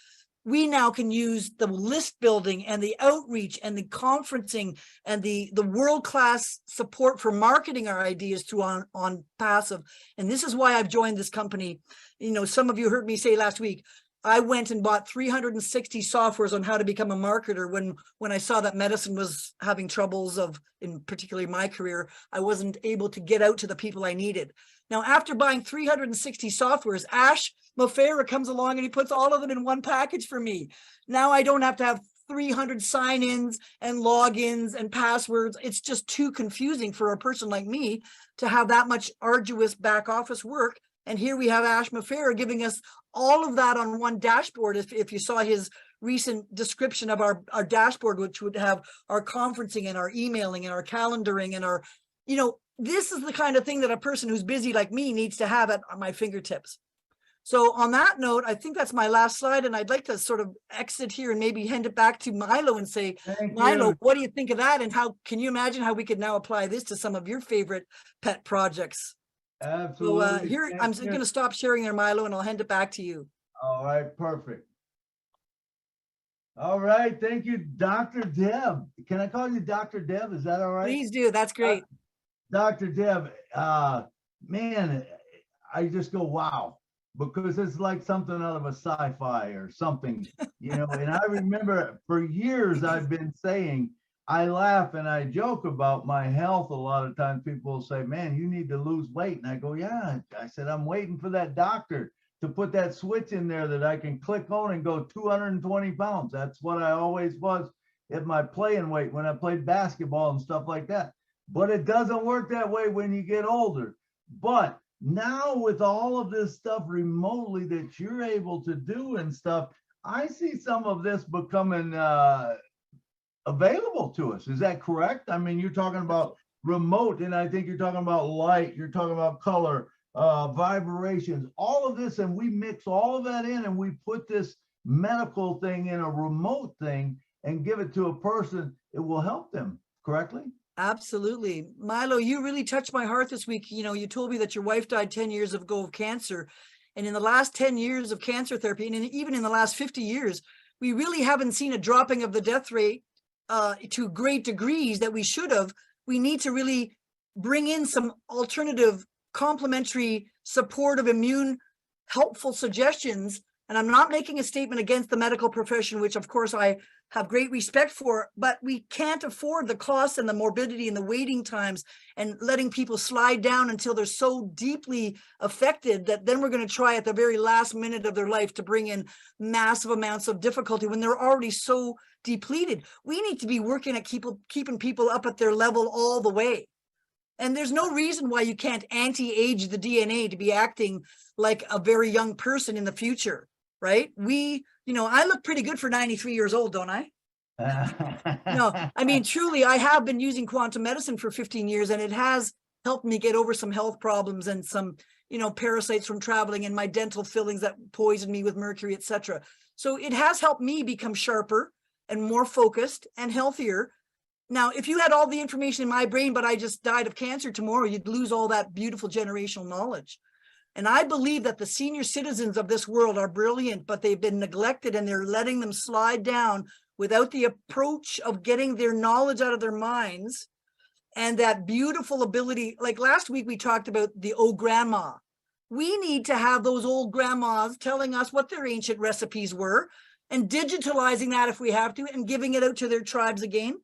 S4: we now can use the list building and the outreach and the conferencing and the world-class support for marketing our ideas through ONPASSIVE. And this is why I've joined this company. You know, some of you heard me say last week, I went and bought 360 softwares on how to become a marketer when I saw that medicine was having troubles in particularly my career, I wasn't able to get out to the people I needed. Now, after buying 360 softwares, ASHMUFAREH comes along and he puts all of them in one package for me. Now I don't have to have 300 sign-ins and logins and passwords. It's just too confusing for a person like me to have that much arduous back office work. And here we have ASHMUFAREH giving us all of that on one dashboard. If you saw his recent description of our dashboard, which would have our conferencing and our emailing and our calendaring and our, you know, this is the kind of thing that a person who's busy like me needs to have at my fingertips. So on that note, I think that's my last slide, and I'd like to sort of exit here and maybe hand it back to Milo and say, Milo, what do you think of that? And how can you imagine how we could now apply this to some of your favorite pet projects?
S1: Absolutely.
S4: So here, I'm going to stop sharing there, Milo, and I'll hand it back to you.
S1: All right, perfect. All right, thank you, Dr. Deb. Can I call you Dr. Deb? Is that all right?
S4: Please do. That's great.
S1: Dr. Deb, man, I just go, wow, because it's like something out of a sci-fi or something, you know. And I remember for years I've been saying, I laugh and I joke about my health. A lot of times people will say, man, you need to lose weight. And I go, yeah. I said, I'm waiting for that doctor to put that switch in there that I can click on and go 220 pounds. That's what I always was at my playing weight when I played basketball and stuff like that. But it doesn't work that way when you get older. But now with all of this stuff remotely that you're able to do and stuff, I see some of this becoming available to us. Is that correct? I mean, you're talking about remote, and I think you're talking about light, you're talking about color, vibrations, all of this, and we mix all of that in and we put this medical thing in a remote thing and give it to a person. It will help them, correctly?
S4: Absolutely. Milo, you really touched my heart this week. You know, you told me that your wife died 10 years ago of cancer. And in the last 10 years of cancer therapy, and even in the last 50 years, we really haven't seen a dropping of the death rate to great degrees that we should have. We need to really bring in some alternative, complementary, supportive, immune, helpful suggestions. And I'm not making a statement against the medical profession, which of course I have great respect for, but we can't afford the cost and the morbidity and the waiting times and letting people slide down until they're so deeply affected that then we're going to try at the very last minute of their life to bring in massive amounts of difficulty when they're already so depleted. We need to be working at keeping people up at their level all the way. And there's no reason why you can't anti-age the DNA to be acting like a very young person in the future, right? You know, I look pretty good for 93 years old, don't I? No, I mean, truly, I have been using quantum medicine for 15 years, and it has helped me get over some health problems and some, you know, parasites from traveling and my dental fillings that poisoned me with mercury, etc. So it has helped me become sharper and more focused and healthier. Now, if you had all the information in my brain, but I just died of cancer tomorrow, you'd lose all that beautiful generational knowledge. And I believe that the senior citizens of this world are brilliant, but they've been neglected and they're letting them slide down without the approach of getting their knowledge out of their minds and that beautiful ability. Like last week, we talked about the old grandma. We need to have those old grandmas telling us what their ancient recipes were and digitalizing that if we have to and giving it out to their tribes again.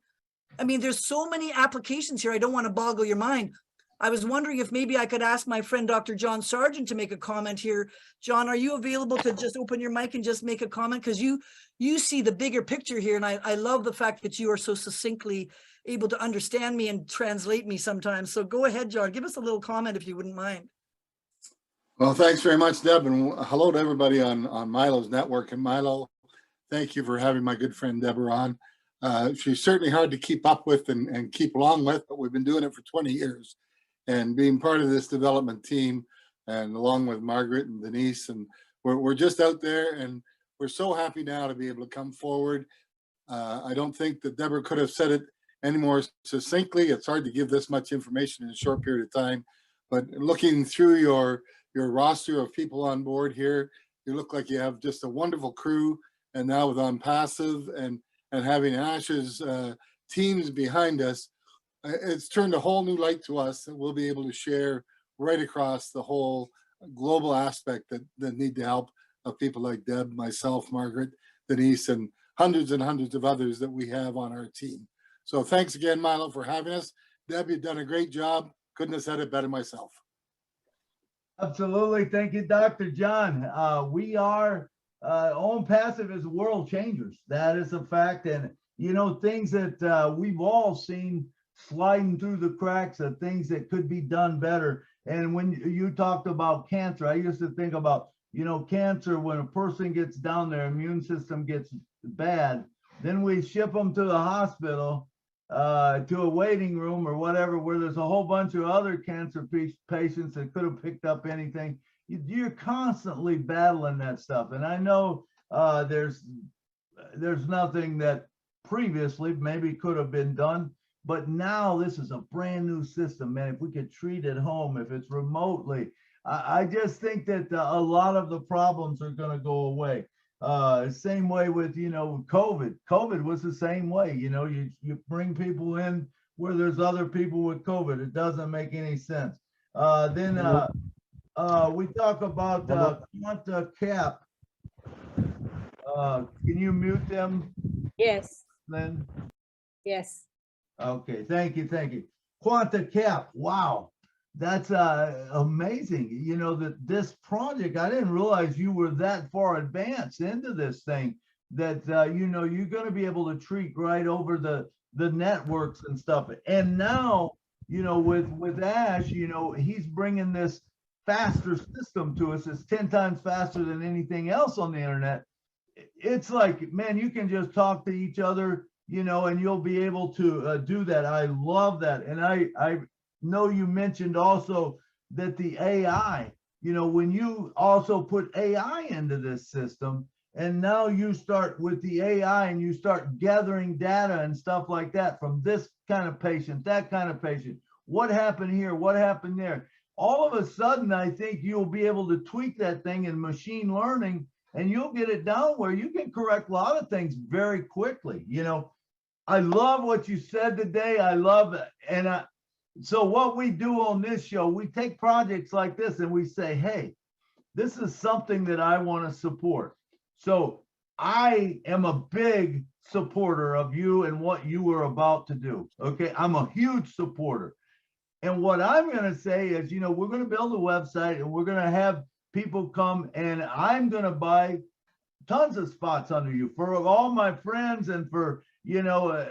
S4: I mean, there's so many applications here. I don't want to boggle your mind. I was wondering if maybe I could ask my friend, Dr. John Sargent, to make a comment here. John, are you available to just open your mic and just make a comment? Because you see the bigger picture here. And I love the fact that you are so succinctly able to understand me and translate me sometimes. So go ahead, John, give us a little comment if you wouldn't mind.
S9: Well, thanks very much, Deb. And hello to everybody on Milo's network. And Milo, thank you for having my good friend Deborah on. She's certainly hard to keep up with and keep along with, but we've been doing it for 20 years. And being part of this development team, and along with Margaret and Denise, and we're just out there, and we're so happy now to be able to come forward. I don't think that Deborah could have said it any more succinctly. It's hard to give this much information in a short period of time, but looking through your roster of people on board here, you look like you have just a wonderful crew. And now with ONPASSIVE and having ASH's teams behind us, it's turned a whole new light to us that we'll be able to share right across the whole global aspect that need to help of people like Deb, myself, Margaret, Denise, and hundreds of others that we have on our team. So thanks again, Milo, for having us. Deb, you've done a great job. Couldn't have said it better myself.
S1: Absolutely. Thank you, Dr. John. We are ONPASSIVE is world changers. That is a fact. And, you know, things that we've all seen sliding through the cracks of things that could be done better. And when you talked about cancer, I used to think about, you know, cancer, when a person gets down, their immune system gets bad, then we ship them to the hospital, to a waiting room or whatever, where there's a whole bunch of other cancer patients that could have picked up anything. You're constantly battling that stuff. And I know there's nothing that previously maybe could have been done, but now this is a brand new system, man. If we could treat at home, if it's remotely, I just think that a lot of the problems are going to go away. Same way with, you know, COVID. COVID was the same way. You know, you bring people in where there's other people with COVID. It doesn't make any sense. Then we talk about quanta cap. Can you mute them,
S3: Yes,
S1: Lynn?
S3: yes.
S1: Okay, thank you, thank you. Quanta cap, wow, that's amazing. You know, that this project, I didn't realize you were that far advanced into this thing, that you know, you're going to be able to treat right over the networks and stuff. And now, you know, with Ash, you know, he's bringing this faster system to us. It's 10 times faster than anything else on the internet. It's like, man, you can just talk to each other, you know, and you'll be able to do that. I love that. And I know you mentioned also that the AI, you know, when you also put AI into this system, and now you start with the AI and you start gathering data and stuff like that from this kind of patient, that kind of patient, what happened here, what happened there. All of a sudden, I think you'll be able to tweak that thing in machine learning, and you'll get it down where you can correct a lot of things very quickly. You know, I love what you said today. I love it. And so what we do on this show, we take projects like this and we say, hey, this is something that I want to support. So I am a big supporter of you and what you were about to do. Okay, I'm a huge supporter. And what I'm going to say is, you know, we're going to build a website and we're going to have people come, and I'm going to buy tons of spots under you for all my friends and for, you know,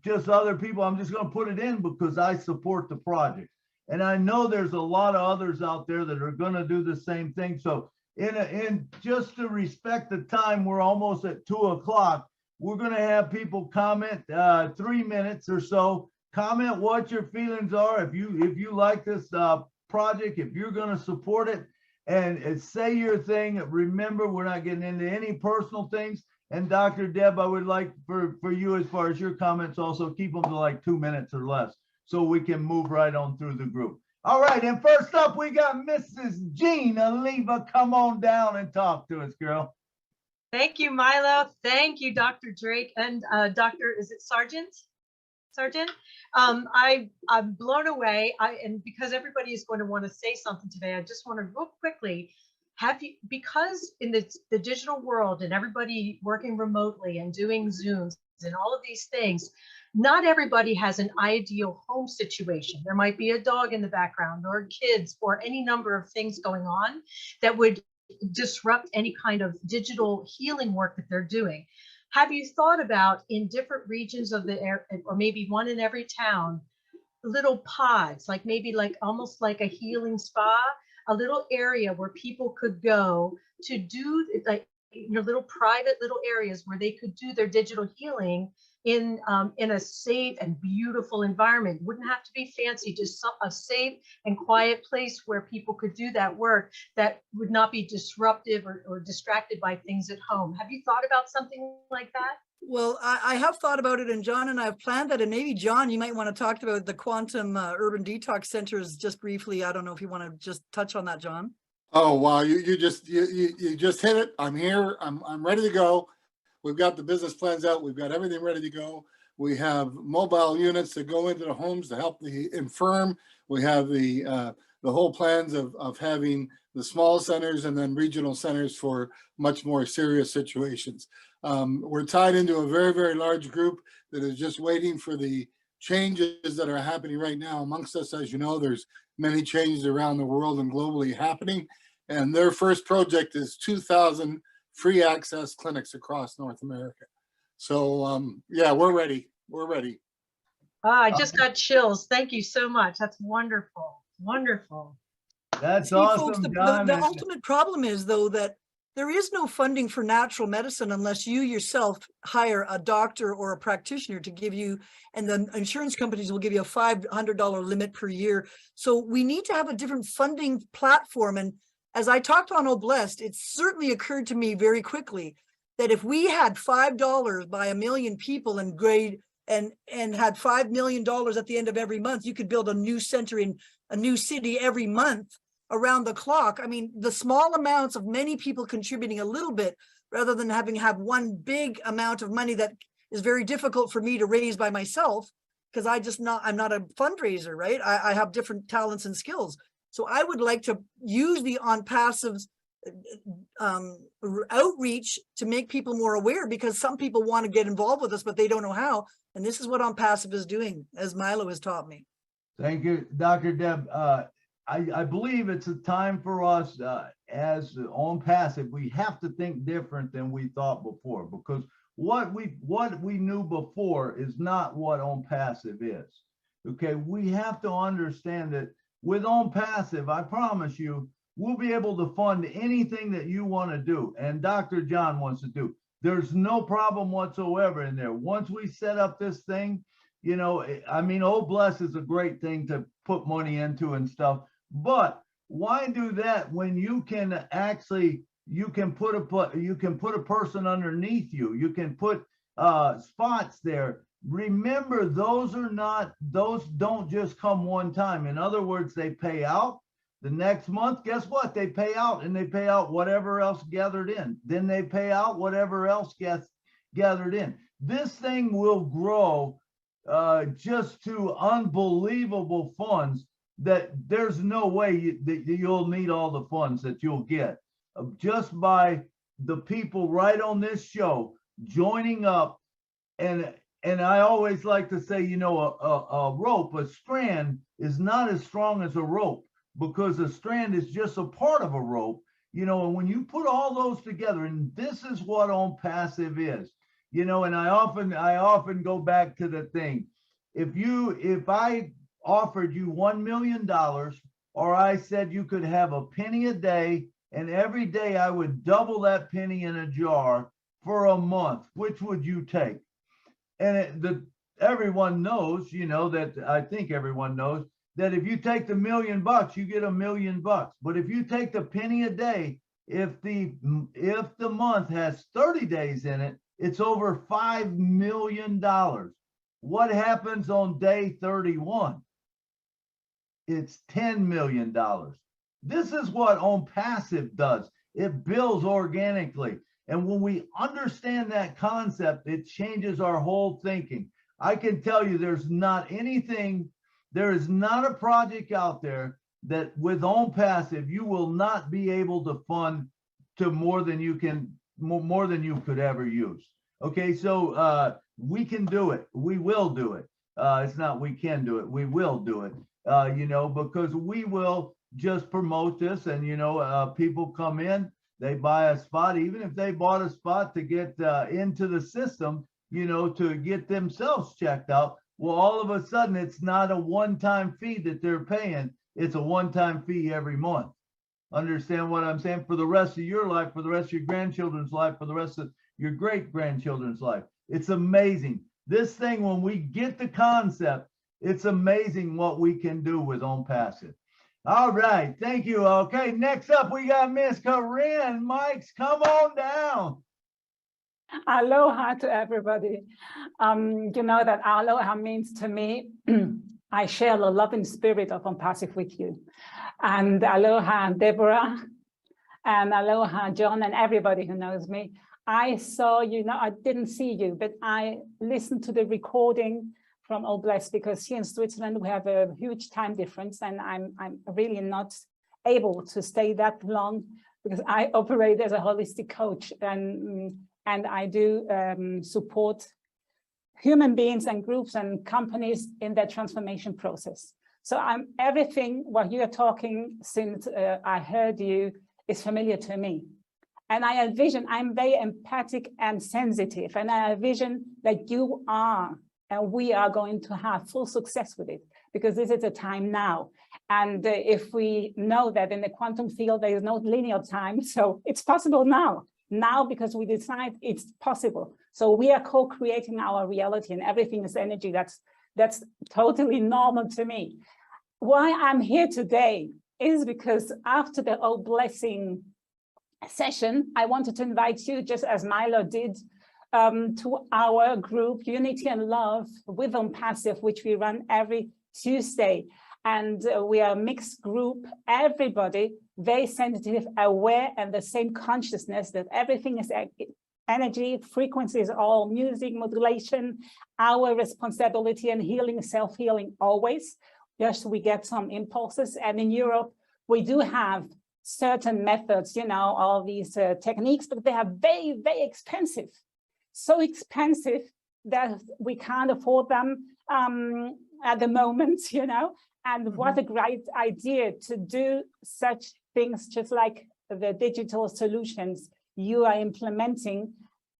S1: just other people. I'm just going to put it in because I support the project. And I know there's a lot of others out there that are going to do the same thing. So in just to respect the time, we're almost at 2 o'clock. We're going to have people comment 3 minutes or so. Comment what your feelings are. If you like this project, if you're going to support it, and say your thing. Remember, we're not getting into any personal things. And Dr. Deb, I would like for you, as far as your comments, also keep them to like 2 minutes or less, so we can move right on through the group. All right, and first up, we got Mrs. Jean Aliva. Come on down and talk to us, girl.
S5: Thank you, Milo. Thank you, Dr. Drake and Dr. Is it Sargent? I'm blown away. And because everybody is going to want to say something today, I just want to real quickly have you, because in the digital world and everybody working remotely and doing Zooms and all of these things, not everybody has an ideal home situation. There might be a dog in the background or kids or any number of things going on that would disrupt any kind of digital healing work that they're doing. Have you thought about, in different regions of the area, or maybe one in every town, little pods, like maybe like almost like a healing spa, a little area where people could go to do, like, you know, little private little areas where they could do their digital healing in a safe and beautiful environment? Wouldn't have to be fancy, just a safe and quiet place where people could do that work that would not be disruptive or distracted by things at home. Have you thought about something like that?
S4: Well, I have thought about it, and John and I have planned that. And maybe John, you might want to talk about the quantum urban detox centers just briefly. I don't know if you want to just touch on that, John.
S9: Oh, wow. You just hit it. I'm here. I'm ready to go. We've got the business plans out. We've got everything ready to go. We have mobile units that go into the homes to help the infirm. We have the the whole plans of having the small centers and then regional centers for much more serious situations. We're tied into a very, very large group that is just waiting for the changes that are happening right now amongst us. As you know, there's many changes around the world and globally happening. And their first project is 2,000 free access clinics across North America. So yeah, we're ready. We're ready.
S5: I just got chills. Thank you so much. That's wonderful. Wonderful.
S1: That's
S4: See,
S1: awesome,
S4: folks, the
S1: John.
S4: ultimate problem is, though, that there is no funding for natural medicine unless you yourself hire a doctor or a practitioner to give you, and the insurance companies will give you a $500 limit per year. So we need to have a different funding platform. And as I talked on Oblest, it certainly occurred to me very quickly that if we had $5 by 1 million people and had $5 million at the end of every month, you could build a new center in a new city every month around the clock. I mean, the small amounts of many people contributing a little bit rather than having to have one big amount of money that is very difficult for me to raise by myself, because I'm not a fundraiser, right? I have different talents and skills. So I would like to use the ONPASSIVE's outreach to make people more aware, because some people want to get involved with us, but they don't know how. And this is what ONPASSIVE is doing, as Milo has taught me.
S1: Thank you, Dr. Deb. I believe it's a time for us as ONPASSIVE. We have to think different than we thought before, because what we knew before is not what ONPASSIVE is. Okay, we have to understand that with ONPASSIVE, I promise you, we'll be able to fund anything that you want to do and Dr. John wants to do. There's no problem whatsoever in there. Once we set up this thing, you know, I mean, Oblest is a great thing to put money into and stuff, but why do that when you can actually, you can put a person underneath you, you can put spots there. Remember, those don't just come one time. In other words, they pay out. The next month, guess what? They pay out, and they pay out whatever else gathered in. Then they pay out whatever else gets gathered in. This thing will grow just to unbelievable funds that there's no way that you'll need all the funds that you'll get just by the people right on this show joining up. And I always like to say, you know, a strand is not as strong as a rope, because a strand is just a part of a rope, you know. And when you put all those together, and this is what ONPASSIVE is, you know. And I often go back to the thing. If I offered you $1 million, or I said you could have a penny a day, and every day I would double that penny in a jar for a month, which would you take? And everyone knows, you know, that I think everyone knows that if you take the $1 million, you get $1 million. But if you take the penny a day, if the month has 30 days in it, it's over $5 million. What happens on day 31? It's $10 million. This is what ONPASSIVE does. It builds organically. And when we understand that concept, it changes our whole thinking. I can tell you there is not a project out there that with ONPASSIVE, you will not be able to fund to more than you could ever use. Okay, so we can do it. We will do it. It's not we can do it. We will do it, you know, because we will just promote this. And, you know, people come in, they buy a spot, even if they bought a spot to get into the system, you know, to get themselves checked out. Well, all of a sudden, it's not a one-time fee that they're paying. It's a one-time fee every month. Understand what I'm saying? For the rest of your life, for the rest of your grandchildren's life, for the rest of your great-grandchildren's life. It's amazing. This thing, when we get the concept, it's amazing what we can do with ONPASSIVE. All right, thank you. Okay, next up, we got Miss Corinne. Mike's, come on down.
S10: Aloha to everybody. You know that aloha means to me, I share the loving spirit of ONPASSIVE with you. And aloha, Deborah, and aloha, John, and everybody who knows me. I saw you, I didn't see you, but I listened to the recording from All Blessed, because here in Switzerland we have a huge time difference, and I'm really not able to stay that long because I operate as a holistic coach, and I do support human beings and groups and companies in their transformation process. So everything what you are talking since I heard you is familiar to me. And I envision, I'm very empathic and sensitive, and I envision that you are, and we are going to have full success with it, because this is the time now. And if we know that in the quantum field, there is no linear time, so it's possible now. Now, because we decide it's possible. So we are co-creating our reality, and everything is energy. That's totally normal to me. Why I'm here today is because after the All Blessing session, I wanted to invite you, just as Milo did, to our group Unity and Love with ONPASSIVE, which we run every Tuesday. And we are a mixed group, everybody very sensitive, aware, and the same consciousness that everything is energy, frequency is all music, modulation, our responsibility and healing, self-healing always. Yes, we get some impulses. And in Europe, we do have certain methods, you know, all these techniques, but they are very, very expensive. So expensive that we can't afford them at the moment, you know. And what a great idea to do such things, just like the digital solutions you are implementing.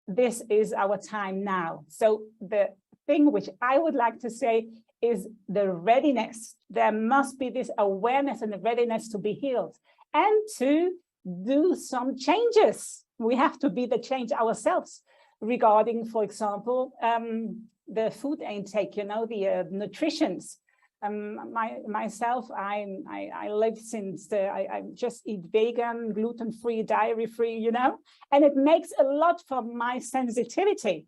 S10: This is our time now. So the thing which I would like to say is the readiness. There must be this awareness and the readiness to be healed and to do some changes. We have to be the change ourselves regarding, for example, the food intake, you know, the nutritions. Myself, I live since I just eat vegan, gluten-free, dairy-free, you know, and it makes a lot for my sensitivity.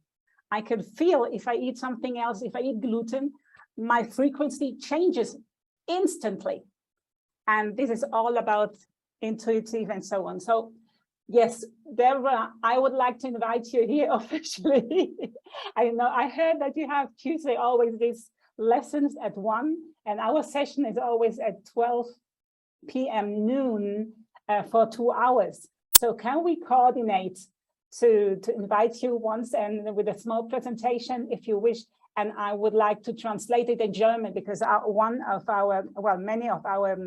S10: I can feel if I eat something else, if I eat gluten, my frequency changes instantly. And this is all about intuitive and so on. So yes, Deborah, I would like to invite you here officially. I know I heard that you have Tuesday always these lessons at 1, and our session is always at 12 p.m. noon for 2 hours. So can we coordinate to invite you once and with a small presentation if you wish? And I would like to translate it in German because many of our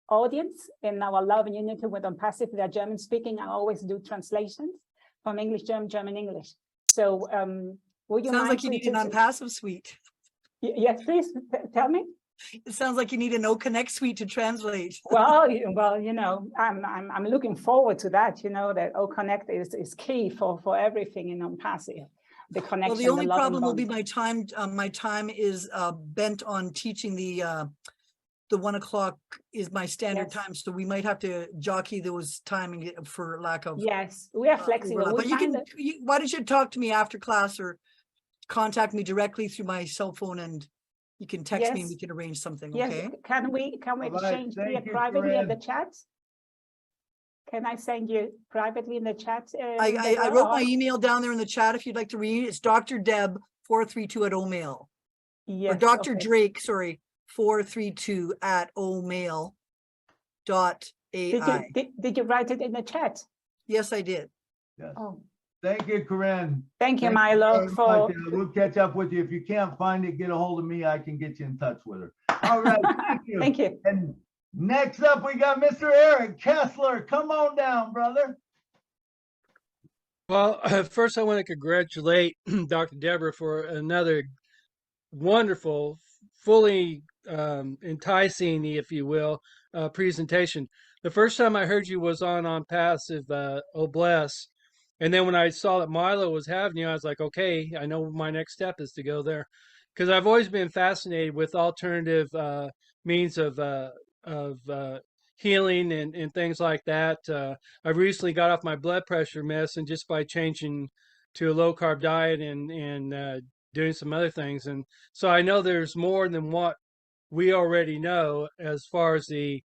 S10: audience in our Love and Unity with ONPASSIVE, they're German speaking. I always do translations from English, German, German, English. So would you
S4: Sounds
S10: mind
S4: like you need an ONPASSIVE suite.
S10: Yes, please tell me.
S4: It sounds like you need an OConnect suite to translate.
S10: Well, you know, I'm looking forward to that. You know that OConnect is key for everything in ONPASSIVE. The connection. Well,
S4: the only problem will be my time. My time is bent on teaching the 1 o'clock is my standard time, so we might have to jockey those timing for lack of.
S10: Yes, we are flexible.
S4: But why don't you talk to me after class or contact me directly through my cell phone, and you can text me and we can arrange something.
S10: Yes.
S4: Okay.
S10: Can we exchange privately in the chat? Can I send you privately in the chat?
S4: I wrote my email down there in the chat if you'd like to read it. It's Dr. Deb 432 at OMail. Yes, or Dr. Drake, sorry, 432 at OMail.ai.
S10: Did you write it in the chat?
S4: Yes, I did.
S1: Yes.
S10: Oh.
S1: Thank you, Corinne.
S10: Thank you, Milo.
S1: We'll catch up with you. If you can't find it, get a hold of me. I can get you in touch with her. All right. Thank you.
S10: Thank you.
S1: And next up, we got Mr. Eric Kessler. Come on down, brother.
S11: Well, first I want to congratulate Dr. Deborah for another wonderful, fully enticing, if you will, presentation. The first time I heard you was on ONPASSIVE, Oh Bless. And then when I saw that Milo was having you, I was like, okay, I know my next step is to go there. Because I've always been fascinated with alternative means of healing and things like that. I recently got off my blood pressure mess, and just by changing to a low carb diet and doing some other things. And so I know there's more than what we already know as far as the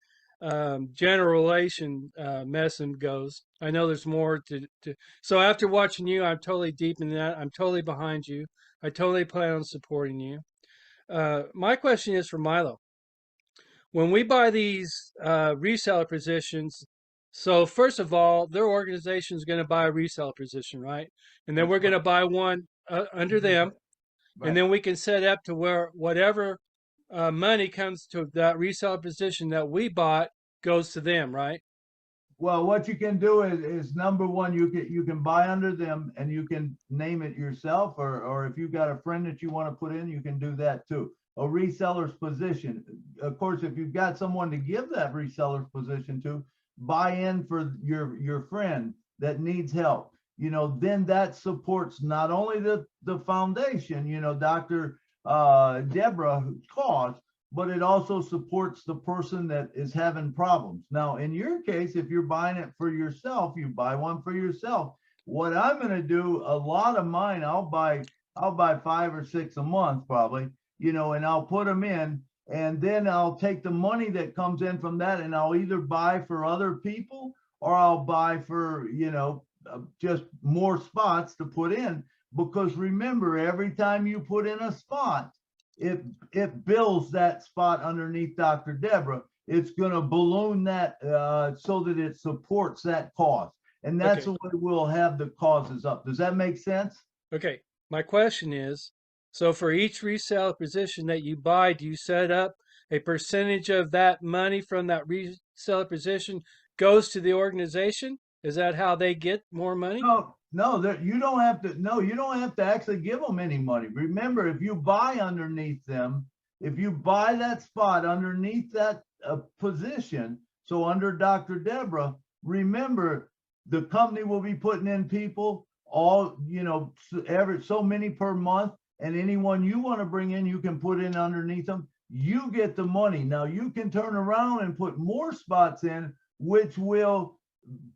S11: generalization medicine goes. I know there's more to. So after watching you, I'm totally deep in that. I'm totally behind you. I totally plan on supporting you. my question is for Milo. When we buy these reseller positions, so first of all, their organization is going to buy a reseller position, right? And then we're going to buy one under them.
S1: Right.
S11: And then we can set up to where whatever money comes to that reseller position that we bought goes to them, right?
S1: Well, what you can do is number one, you can buy under them and you can name it yourself, or if you've got a friend that you want to put in, you can do that too. A reseller's position. Of course, if you've got someone to give that reseller's position to, buy in for your friend that needs help. You know, then that supports not only the foundation, you know, Dr. Deborah cause, but it also supports the person that is having problems. Now, in your case, if you're buying it for yourself, you buy one for yourself. What I'm going to do, a lot of mine, I'll buy 5 or 6 a month probably, you know, and I'll put them in, and then I'll take the money that comes in from that, and I'll either buy for other people or I'll buy for, you know, just more spots to put in. Because remember, every time you put in a spot, it builds that spot underneath Dr. Deborah. It's going to balloon that so that it supports that cause. And that's the way we'll have the causes up. Does that make sense?
S11: Okay. My question is, so for each resale position that you buy, do you set up a percentage of that money from that reseller position goes to the organization? Is that how they get more money?
S1: No, you don't have to. No, you don't have to actually give them any money. Remember, if you buy underneath them, if you buy that spot underneath that position, so under Dr. Deborah, remember the company will be putting in people all, you know, every so many per month, and anyone you want to bring in, you can put in underneath them. You get the money. Now you can turn around and put more spots in, which will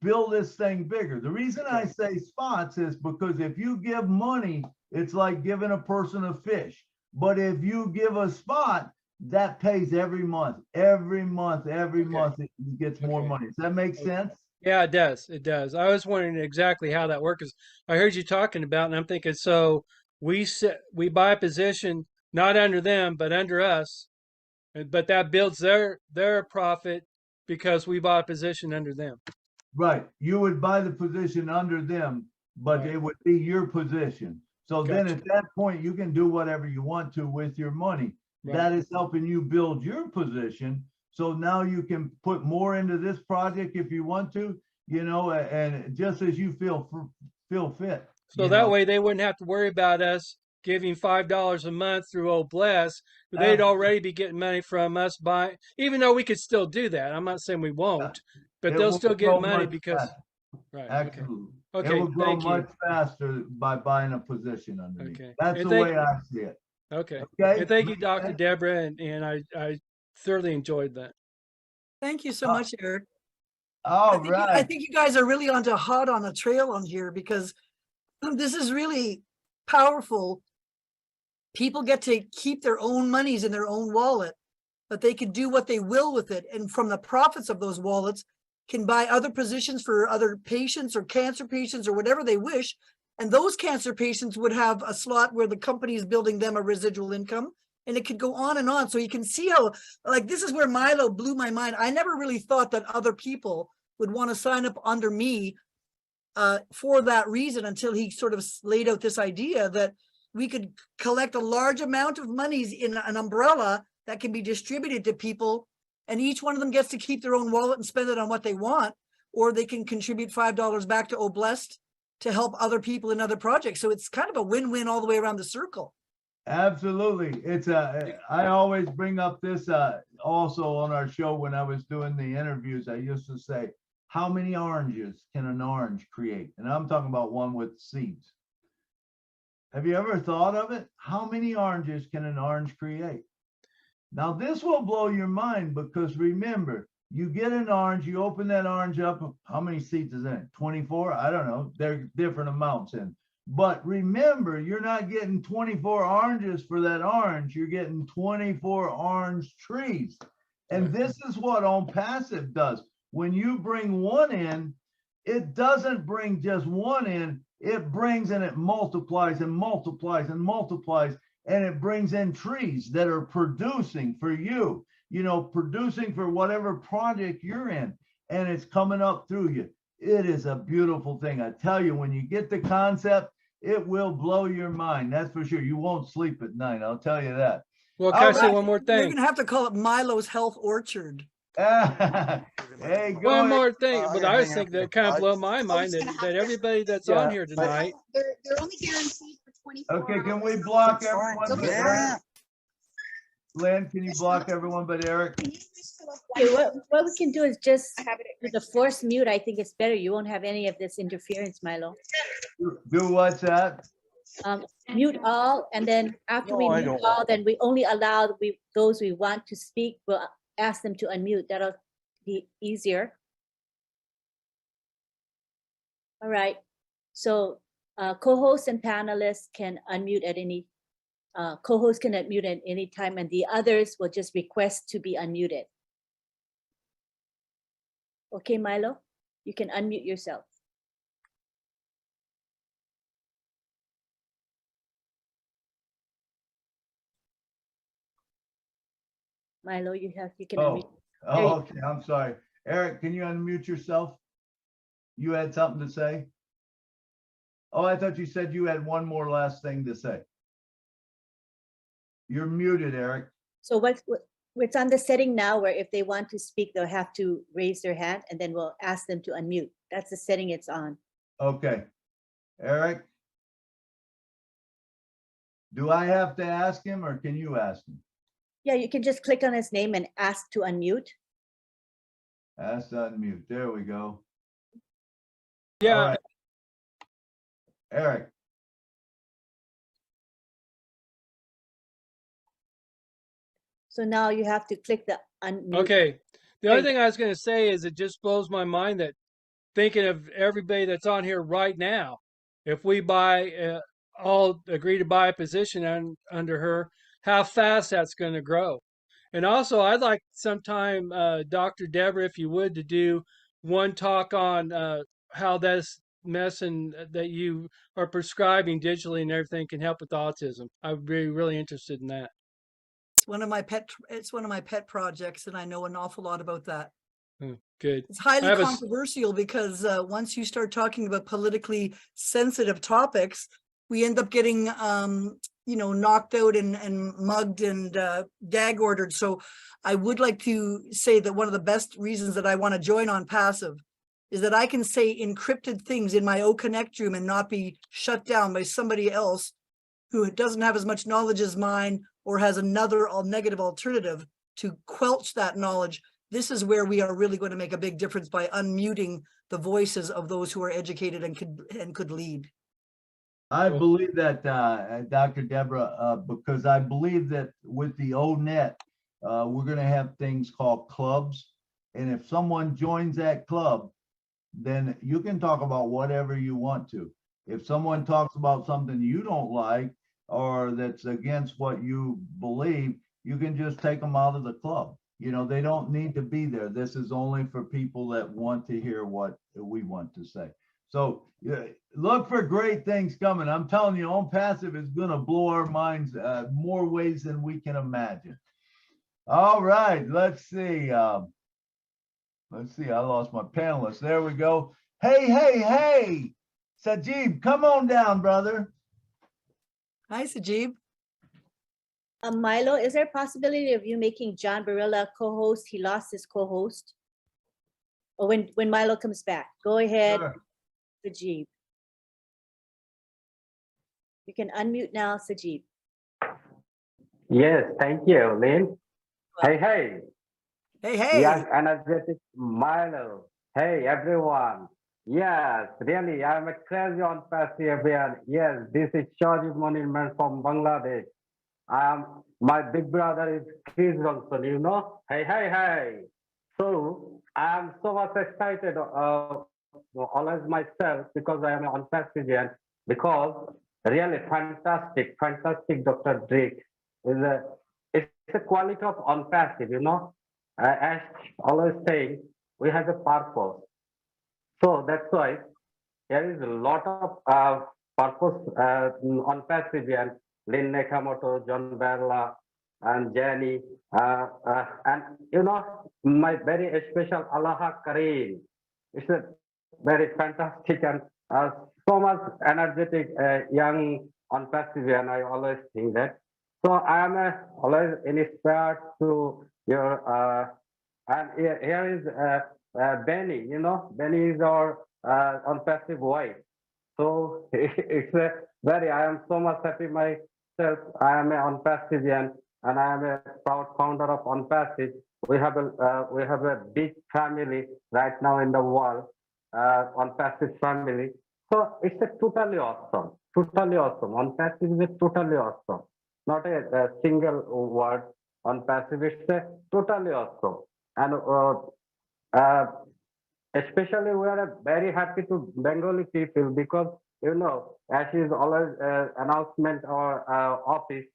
S1: build this thing bigger. The reason I say spots is because if you give money, it's like giving a person a fish. But if you give a spot, that pays every month, every month it gets more money. Does that make sense?
S11: Yeah, it does. It does. I was wondering exactly how that works. I heard you talking about, and I'm thinking, so we buy a position not under them, but under us, but that builds their profit because we bought a position under them.
S1: Right. You would buy the position under them, but it would be your position. So then at that point, you can do whatever you want to with your money. That is helping you build your position. So now you can put more into this project if you want to, you know, and just as you feel fit.
S11: So that way they wouldn't have to worry about us giving $5 a month through Old Bless. They'd already be getting money from us by, even though we could still do that. I'm not saying we won't, but they'll still get money because. Right.
S1: Absolutely.
S11: Okay.
S1: It will grow
S11: Thank you.
S1: much faster by buying a position underneath.
S11: Okay.
S1: That's the way I see it.
S11: Okay.
S1: Okay.
S11: And thank you, Dr. Deborah, and I thoroughly enjoyed that.
S4: Thank you so much, Eric.
S1: All
S4: I think you guys are really hot on a trail on here, because this is really powerful. People get to keep their own monies in their own wallet, but they can do what they will with it. And from the profits of those wallets, can buy other positions for other patients or cancer patients or whatever they wish. And those cancer patients would have a slot where the company is building them a residual income, and it could go on and on. So you can see how, like, this is where Milo blew my mind. I never really thought that other people would want to sign up under me for that reason, until he sort of laid out this idea that we could collect a large amount of monies in an umbrella that can be distributed to people, and each one of them gets to keep their own wallet and spend it on what they want, or they can contribute $5 back to Oblest to help other people in other projects. So it's kind of a win-win all the way around the circle.
S1: Absolutely. I always bring up this also on our show when I was doing the interviews. I used to say, how many oranges can an orange create? And I'm talking about one with seeds. Have you ever thought of it? How many oranges can an orange create? Now, this will blow your mind, because remember, you get an orange, you open that orange up. How many seeds is in it? 24? I don't know. There are different amounts in. But remember, you're not getting 24 oranges for that orange. You're getting 24 orange trees. And this is what ONPASSIVE does. When you bring one in, it doesn't bring just one in. It brings and it multiplies and multiplies and multiplies. and it brings in trees that are producing for you, you know, producing for whatever project you're in, and it's coming up through you. It is a beautiful thing. I tell you, when you get the concept, it will blow your mind. That's for sure. You won't sleep at night. I'll tell you that.
S11: Well, can I say
S1: right.
S11: one more
S4: You're
S11: thing?
S4: gonna have to call it Milo's Health Orchard.
S1: Hey, go
S11: One
S1: ahead.
S11: more thing, but I was
S12: hang
S11: thinking
S12: up.
S11: that kind of blew my
S12: I
S11: mind
S12: was
S11: that,
S12: gonna have
S11: that
S12: to-
S11: everybody that's
S1: Yeah,
S11: on here tonight.
S12: They're only guaranteed for 24
S1: Okay, can we
S12: hours.
S1: block
S12: That's fine.
S1: everyone but
S12: Yeah.
S1: Eric? Lynn, can you block everyone but Eric?
S12: Can you just fill up
S3: Okay,
S12: one
S3: what we can do is just with the force mute. I think it's better. You won't have any of this interference, Milo.
S1: Do what's that?
S3: Mute all, and then after we
S12: No, I
S3: mute
S12: don't.
S3: all, then we only allow those we want to speak. We'll ask them to unmute. That'll be easier. All right. So co-hosts and panelists can unmute at any. Co-host can unmute at any time, and the others will just request to be unmuted. Okay, Milo, you can unmute yourself. Milo, you can unmute.
S1: Oh, okay. I'm sorry. Eric, can you unmute yourself? You had something to say? Oh, I thought you said you had one more last thing to say. You're muted, Eric.
S3: So what's on the setting now where if they want to speak, they'll have to raise their hand and then we'll ask them to unmute. That's the setting it's on.
S1: Okay. Eric? Do I have to ask him or can you ask him?
S3: Yeah, you can just click on his name and ask to unmute.
S1: Ask to unmute. There we go.
S11: Yeah.
S1: All right. Eric.
S3: So now you have to click the unmute.
S11: Okay. The other thing I was going to say is it just blows my mind that thinking of everybody that's on here right now, if we all agree to buy a position under her, how fast that's going to grow. And also, I'd like sometime, Dr. Deborah, if you would, to do one talk on how this medicine that you are prescribing digitally and everything can help with autism. I'd be really interested in that.
S4: It's one of my pet projects, and I know an awful lot about that.
S11: Good.
S4: It's highly controversial because once you start talking about politically sensitive topics, we end up getting knocked out and mugged and gag ordered. So I would like to say that one of the best reasons that I want to join ONPASSIVE is that I can say encrypted things in my O-Connect room and not be shut down by somebody else who doesn't have as much knowledge as mine or has another negative alternative to quelch that knowledge. This is where we are really going to make a big difference by unmuting the voices of those who are educated and could lead.
S1: I believe that, Dr. Deborah, because I believe that with the ONET, we're going to have things called clubs. And if someone joins that club, then you can talk about whatever you want to. If someone talks about something you don't like or that's against what you believe, you can just take them out of the club. You know, they don't need to be there. This is only for people that want to hear what we want to say. So look for great things coming. I'm telling you, ONPASSIVE is going to blow our minds more ways than we can imagine. All right, let's see. Let's see. I lost my panelists. There we go. Hey, Sajib, come on down, brother.
S4: Hi, Sajib.
S3: Milo, is there a possibility of you making John Barilla co-host? He lost his co-host. Or when Milo comes back, go ahead.
S1: Sure.
S3: Sajib. You can unmute now, Sajib.
S13: Yes, thank you, Lynn. Hey.
S4: Hey.
S13: Yes, energetic Milo. Hey, everyone. Yes, really, I'm a crazy ONPASSIVE AI. Yes, this is Shajib Monirman from Bangladesh. My big brother is Chris Johnson, you know? Hey. So I'm so much excited, always myself, because I am an ONPASSIVE AI, because really fantastic Dr. Drake. It's a quality of ONPASSIVE, you know? As always saying, we have a purpose. So that's why there is a lot of purpose on ONPASSIVE AI. Lynn Nakamoto, John Berla, and Jenny. And you know, my very special Allaha Kareem. It's a very fantastic and so much energetic young ONPASSIVE, and I always think that. So I am always inspired to your, and here is Benny, you know, Benny is our ONPASSIVE wife. So it's a very, I am so much happy myself. I am an ONPASSIVEan and I am a proud founder of ONPASSIVE. We have a big family right now in the world, ONPASSIVE family. So it's a totally awesome, totally awesome. ONPASSIVE is a totally awesome. Not a single word ONPASSIVE, it's a totally awesome. And especially we are very happy to Bengali people because, you know, as is always announcement or office,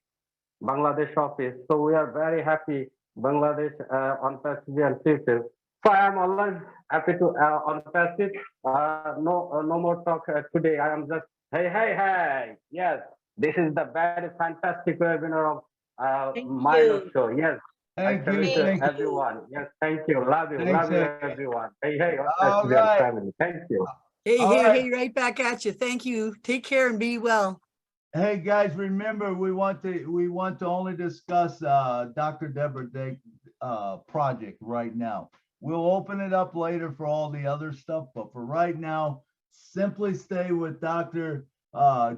S13: Bangladesh office. So we are very happy Bangladesh ONPASSIVE people. So I am always happy to ONPASSIVE. No more talk today. I am just, hey. Yes, this is the very fantastic webinar of Milo show. Yes.
S1: Thank you.
S13: Everyone. Yes, thank you. Love you.
S1: Thanks,
S13: Love you, everyone. Hey,
S1: all right.
S13: family. Thank you.
S4: Hey, right back at you. Thank you. Take care and be well.
S1: Hey guys, remember we want to only discuss Dr. Deborah Drake's project right now. We'll open it up later for all the other stuff, but for right now, simply stay with Dr.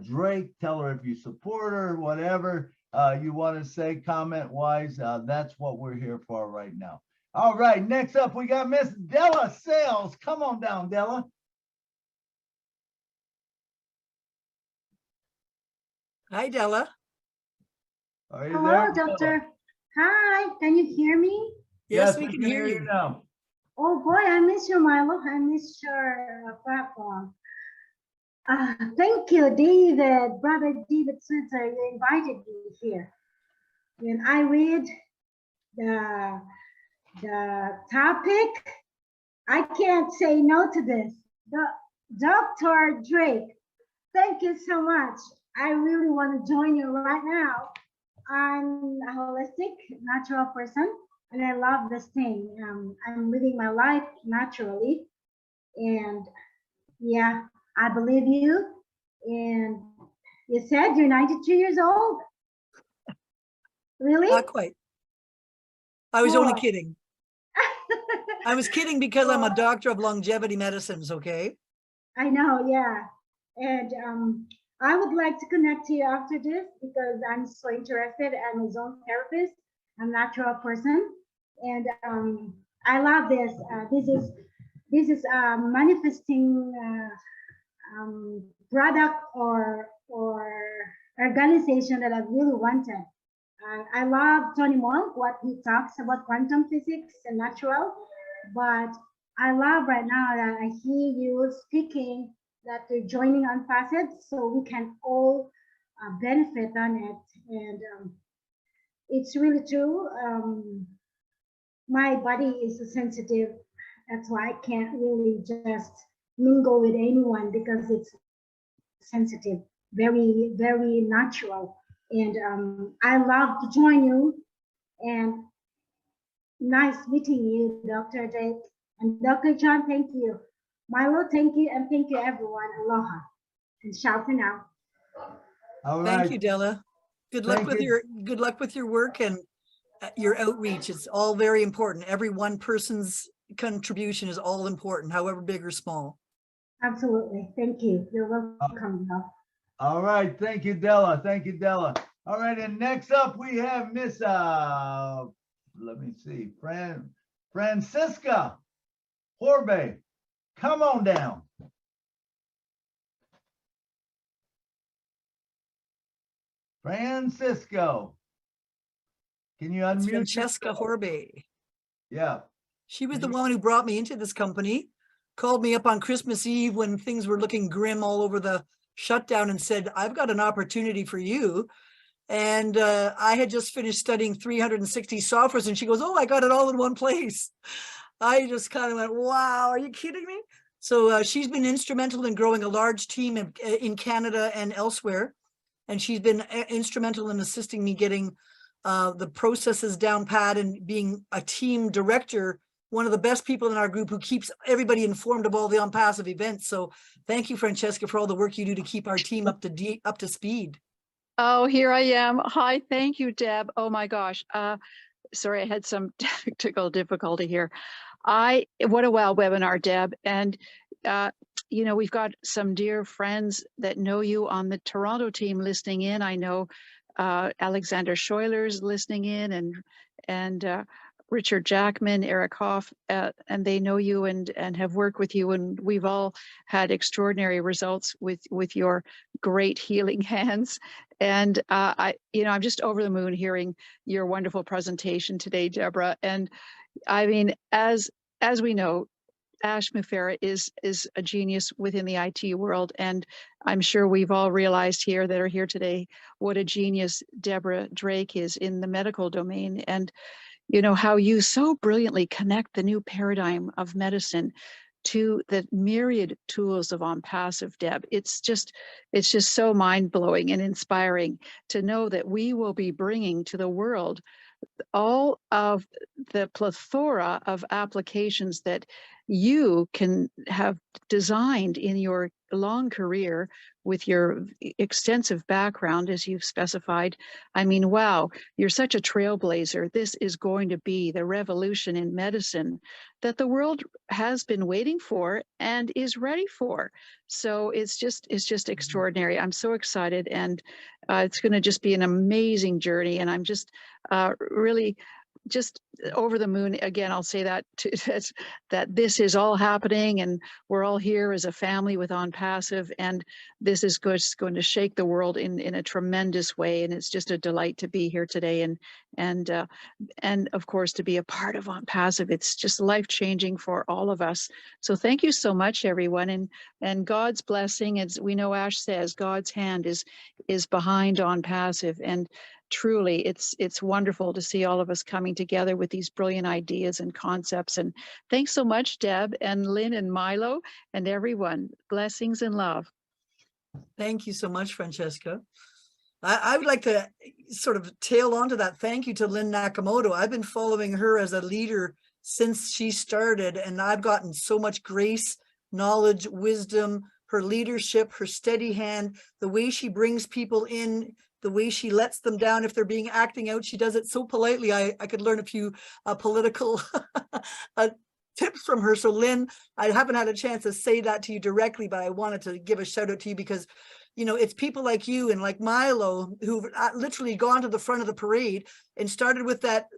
S1: Drake. Tell her if you support her, whatever you want to say comment wise. That's what we're here for right now. All right, next up we got Miss Della Sales. Come on down, Della.
S4: Hi, Della.
S1: Are you
S12: Hello,
S1: there,
S12: doctor. Hi, can you hear me?
S4: Yes, we can hear you
S1: now.
S12: Oh boy, I miss you, Milo. I miss your platform. Thank you, David, brother David Switzer. You invited me here. When I read the topic, I can't say no to this. Dr. Drake, thank you so much. I really want to join you right now. I'm a holistic, natural person, and I love this thing. I'm living my life naturally, and yeah, I believe you. And you said you're 92 years old? Really?
S4: Not quite. I was only kidding. I was kidding because I'm a doctor of longevity medicines, okay?
S12: I know, yeah. And I would like to connect to you after this because I'm so interested. I'm a zone therapist. I'm a natural person. And I love this. This is a manifesting product or organization that I really wanted. I love Tony Monk, what he talks about quantum physics and natural, but I love right now that I hear you speaking that you're joining ONPASSIVE so we can all benefit on it. And it's really true. My body is sensitive. That's why I can't really just mingle with anyone because it's sensitive, very, very natural. And I love to join you. And nice meeting you, Dr. Drake. And Dr. John, thank you. Milo, thank you. And thank you, everyone. Aloha. And ciao for now.
S1: All right.
S4: Thank you, Della. Good luck with your work and your outreach. It's all very important. Every one person's contribution is all important, however big or small.
S12: Absolutely. Thank you. You're welcome.
S1: All right. Thank you, Della. Thank you, Della. All right. And next up, we have Miss, let me see, Francisca Horbe. Come on down. Francisco. Can you unmute?
S4: Francesca Horbe.
S1: Yeah.
S4: She was the one who brought me into this company, called me up on Christmas Eve when things were looking grim all over the shutdown and said, I've got an opportunity for you. And I had just finished studying 360 softwares and she goes, oh, I got it all in one place. I just kind of went, wow, are you kidding me? So she's been instrumental in growing a large team in Canada and elsewhere. and she's been instrumental in assisting me getting the processes down pat and being a team director, one of the best people in our group who keeps everybody informed of all the ONPASSIVE events. So thank you, Francesca, for all the work you do to keep our team up to speed.
S14: Oh, here I am. Hi, thank you, Deb. Oh my gosh. Sorry, I had some technical difficulty here. What a wow webinar, Deb. And you know, we've got some dear friends that know you on the Toronto team listening in. I know Alexander Schuyler's listening in, and Richard Jackman, Eric Hoff, and they know you and have worked with you, and we've all had extraordinary results with your great healing hands. And I'm just over the moon hearing your wonderful presentation today, Deborah. And I mean, as we know, ASHMUFAREH is a genius within the IT world, and I'm sure we've all realized here that are here today what a genius Deborah Drake is in the medical domain, and you know how you so brilliantly connect the new paradigm of medicine to the myriad tools of ONPASSIVE, Deb. It's just so mind-blowing and inspiring to know that we will be bringing to the world all of the plethora of applications that you can have designed in your long career with your extensive background, as you've specified. I mean, wow, you're such a trailblazer. This is going to be the revolution in medicine that the world has been waiting for and is ready for. So it's just extraordinary. I'm so excited, and it's going to just be an amazing journey. And I'm just really just over the moon. Again, I'll say that that this is all happening, and we're all here as a family with ONPASSIVE, and this is going to shake the world in a tremendous way. And it's just a delight to be here today, and of course to be a part of ONPASSIVE. It's just life-changing for all of us. So thank you so much, everyone, and God's blessing. As we know, Ash says, God's hand is behind ONPASSIVE, and truly, it's wonderful to see all of us coming together with these brilliant ideas and concepts. And thanks so much, Deb and Lynn and Milo and everyone. Blessings and love.
S4: Thank you so much, Francesca. I would like to sort of tail onto that. Thank you to Lynn Nakamoto. I've been following her as a leader since she started, and I've gotten so much grace, knowledge, wisdom, her leadership, her steady hand, the way she brings people in, the way she lets them down if they're being acting out. She does it so politely. I could learn a few political tips from her. So Lynn, I haven't had a chance to say that to you directly, but I wanted to give a shout out to you because, you know, it's people like you and like Milo who've literally gone to the front of the parade and started with that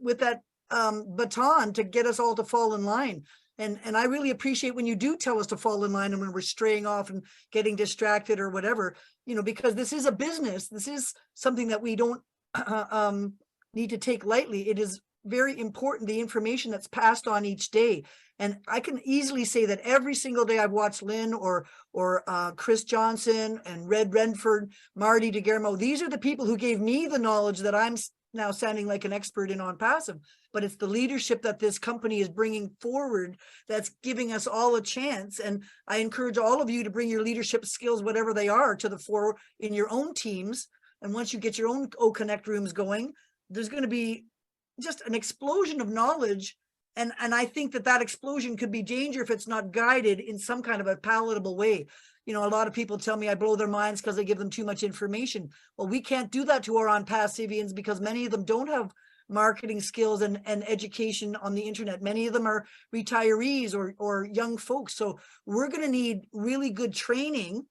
S4: baton to get us all to fall in line. And I really appreciate when you do tell us to fall in line and when we're straying off and getting distracted or whatever, you know, because this is a business. This is something that we don't need to take lightly. It is very important, the information that's passed on each day. And I can easily say that every single day I've watched Lynn or Chris Johnson and Red Renford, Marty DeGuermo. These are the people who gave me the knowledge that I'm now sounding like an expert in ONPASSIVE, but it's the leadership that this company is bringing forward that's giving us all a chance. And I encourage all of you to bring your leadership skills, whatever they are, to the fore in your own teams. And once you get your own O-Connect rooms going, there's going to be just an explosion of knowledge. And I think that explosion could be danger if it's not guided in some kind of a palatable way. You know, a lot of people tell me I blow their minds because I give them too much information. Well, we can't do that to our ONPASSIVians because many of them don't have marketing skills and education on the internet. Many of them are retirees or young folks. So we're going to need really good training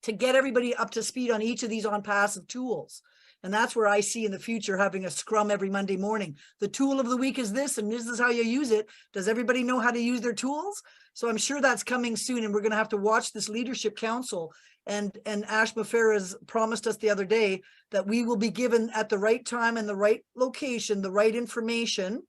S4: to get everybody up to speed on each of these ONPASSIVE tools. And that's where I see in the future having a scrum every Monday morning. The tool of the week is this, and this is how you use it. Does everybody know how to use their tools? So I'm sure that's coming soon, and we're going to have to watch this leadership council. And ASHMUFAREH has promised us the other day that we will be given at the right time and the right location, the right information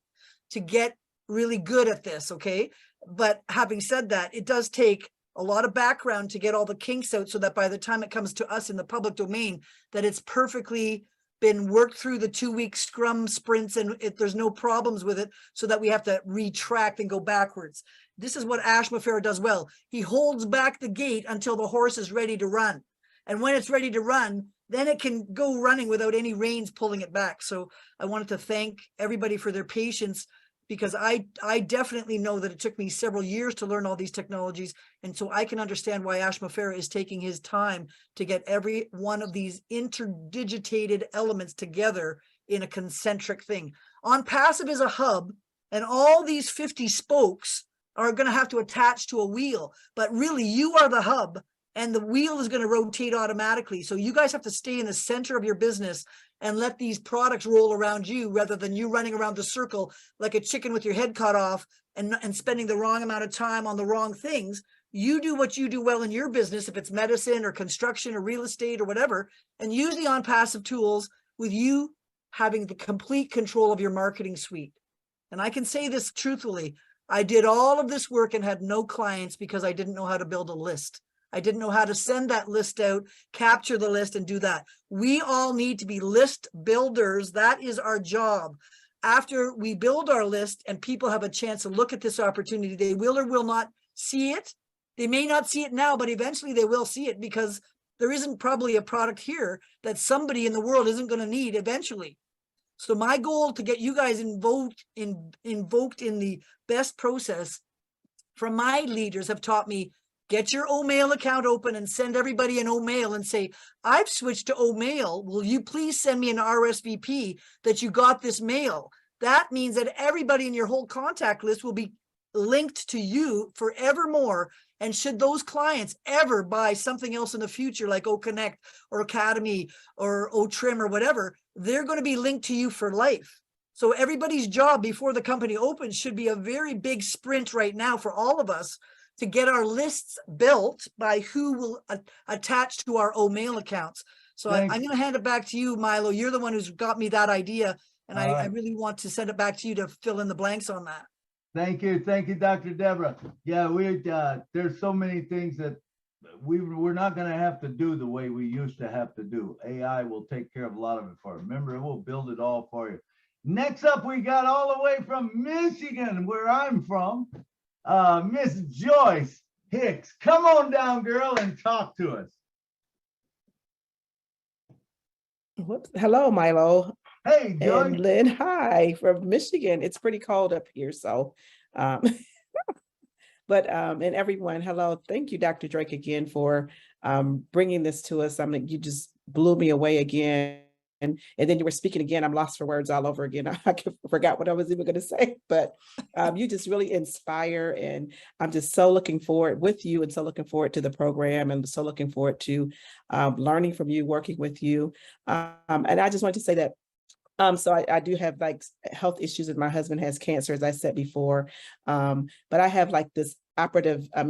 S4: to get really good at this, okay? But having said that, it does take a lot of background to get all the kinks out so that by the time it comes to us in the public domain, that it's perfectly been worked through the 2-week scrum sprints and there's no problems with it so that we have to retract and go backwards. This is what ASHMUFAREH does well. He holds back the gate until the horse is ready to run. And when it's ready to run, then it can go running without any reins pulling it back. So I wanted to thank everybody for their patience, because I definitely know that it took me several years to learn all these technologies. And so I can understand why ASHMUFAREH is taking his time to get every one of these interdigitated elements together in a concentric thing. ONPASSIVE is a hub, and all these 50 spokes are going to have to attach to a wheel, but really you are the hub, and the wheel is going to rotate automatically. So you guys have to stay in the center of your business and let these products roll around you, rather than you running around the circle like a chicken with your head cut off and spending the wrong amount of time on the wrong things. You do what you do well in your business, if it's medicine or construction or real estate or whatever, and use the ONPASSIVE tools with you having the complete control of your marketing suite. And I can say this truthfully, I did all of this work and had no clients because I didn't know how to build a list. I didn't know how to send that list out, capture the list, and do that. We all need to be list builders. That is our job. After we build our list and people have a chance to look at this opportunity, they will or will not see it. They may not see it now, but eventually they will see it, because there isn't probably a product here that somebody in the world isn't going to need eventually. So my goal to get you guys invoked in the best process from my leaders have taught me, get your O-mail account open and send everybody an O-mail and say, I've switched to O-mail. Will you please send me an RSVP that you got this mail? That means that everybody in your whole contact list will be linked to you forevermore. And should those clients ever buy something else in the future, like O-Connect or Academy or O-Trim or whatever, they're going to be linked to you for life. So everybody's job before the company opens should be a very big sprint right now for all of us to get our lists built by who will attach to our O-mail accounts. So I'm going to hand it back to you, Milo. You're the one who's got me that idea, and I really want to send it back to you to fill in the blanks on that.
S1: Thank you, Dr. Deborah. Yeah, there's so many things that we're not going to have to do the way we used to have to do. AI will take care of a lot of it for you. Remember, it will build it all for you. Next up, we got all the way from Michigan, where I'm from, Miss Joyce Hicks. Come on down, girl, and talk to us.
S15: Whoops. Hello, Milo.
S1: Hey, Joyce.
S15: And Lynn, hi, from Michigan. It's pretty cold up here, so but and everyone, hello. Thank you, Dr. Drake, again for bringing this to us. I mean, you just blew me away again. And then you were speaking again. I'm lost for words all over again. I forgot what I was even going to say, but you just really inspire, and I'm just so looking forward with you, and so looking forward to the program, and so looking forward to learning from you, working with you. And I just wanted to say that so I do have like health issues, and my husband has cancer, as I said before. But I have like this evaporative eye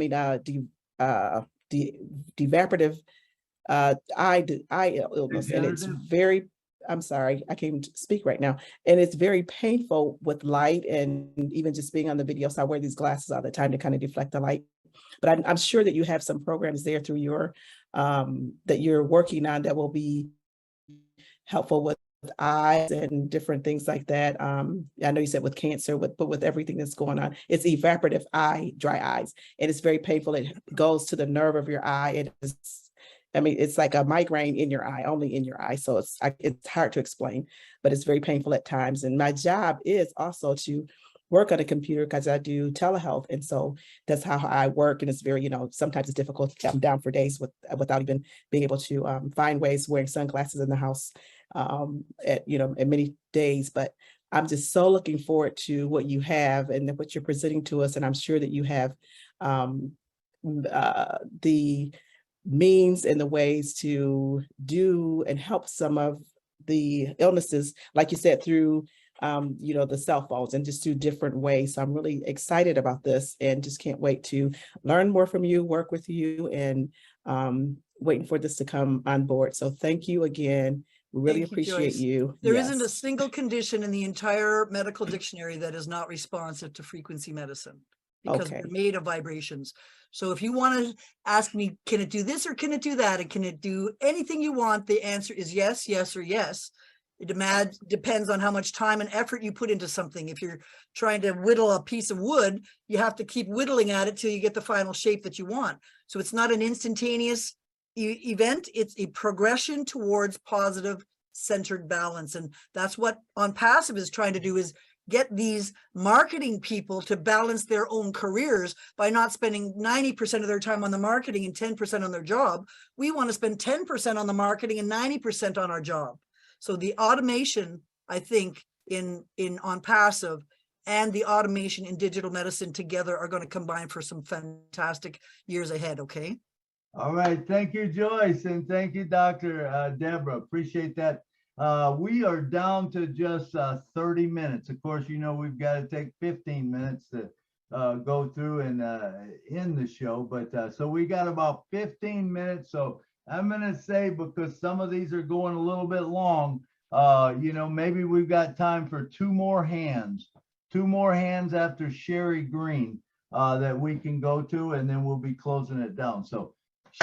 S15: illness, and it's very, I'm sorry, I can't even speak right now. And it's very painful with light, and even just being on the video. So I wear these glasses all the time to kind of deflect the light. But I'm sure that you have some programs there through your, that you're working on that will be helpful with eyes and different things like that. I know you said with cancer, but with everything that's going on, it's evaporative eye, dry eyes, and it's very painful. It goes to the nerve of your eye. It is, I mean, it's like a migraine in your eye, only in your eye. So it's hard to explain, but it's very painful at times. And my job is also to work on a computer, because I do telehealth. And so that's how I work. And it's very, sometimes it's difficult. I'm down for days without even being able to find ways, wearing sunglasses in the house at many days. But I'm just so looking forward to what you have and what you're presenting to us. And I'm sure that you have the means and the ways to do and help some of the illnesses, like you said, through the cell phones, and just through different ways. So I'm really excited about this, and just can't wait to learn more from you, work with you, and waiting for this to come on board. So thank you again. We really appreciate you.
S4: There isn't a single condition in the entire medical dictionary that is not responsive to frequency medicine, because they're made of vibrations. So if you want to ask me, can it do this or can it do that? And can it do anything you want? The answer is yes, yes, or yes. It depends on how much time and effort you put into something. If you're trying to whittle a piece of wood, you have to keep whittling at it till you get the final shape that you want. So it's not an instantaneous event. It's a progression towards positive centered balance. And that's what ONPASSIVE is trying to do, is get these marketing people to balance their own careers by not spending 90% of their time on the marketing and 10% on their job. We want to spend 10% on the marketing and 90% on our job. So the automation, I think, in ONPASSIVE and the automation in digital medicine together are going to combine for some fantastic years ahead. Okay.
S1: All right. Thank you, Joyce. And thank you, Dr. Deborah. Appreciate that. We are down to just 30 minutes. Of course, you know, we've got to take 15 minutes to go through and end the show. But so we got about 15 minutes. So I'm going to say, because some of these are going a little bit long, you know, maybe we've got time for two more hands after Sherry Green that we can go to, and then we'll be closing it down. So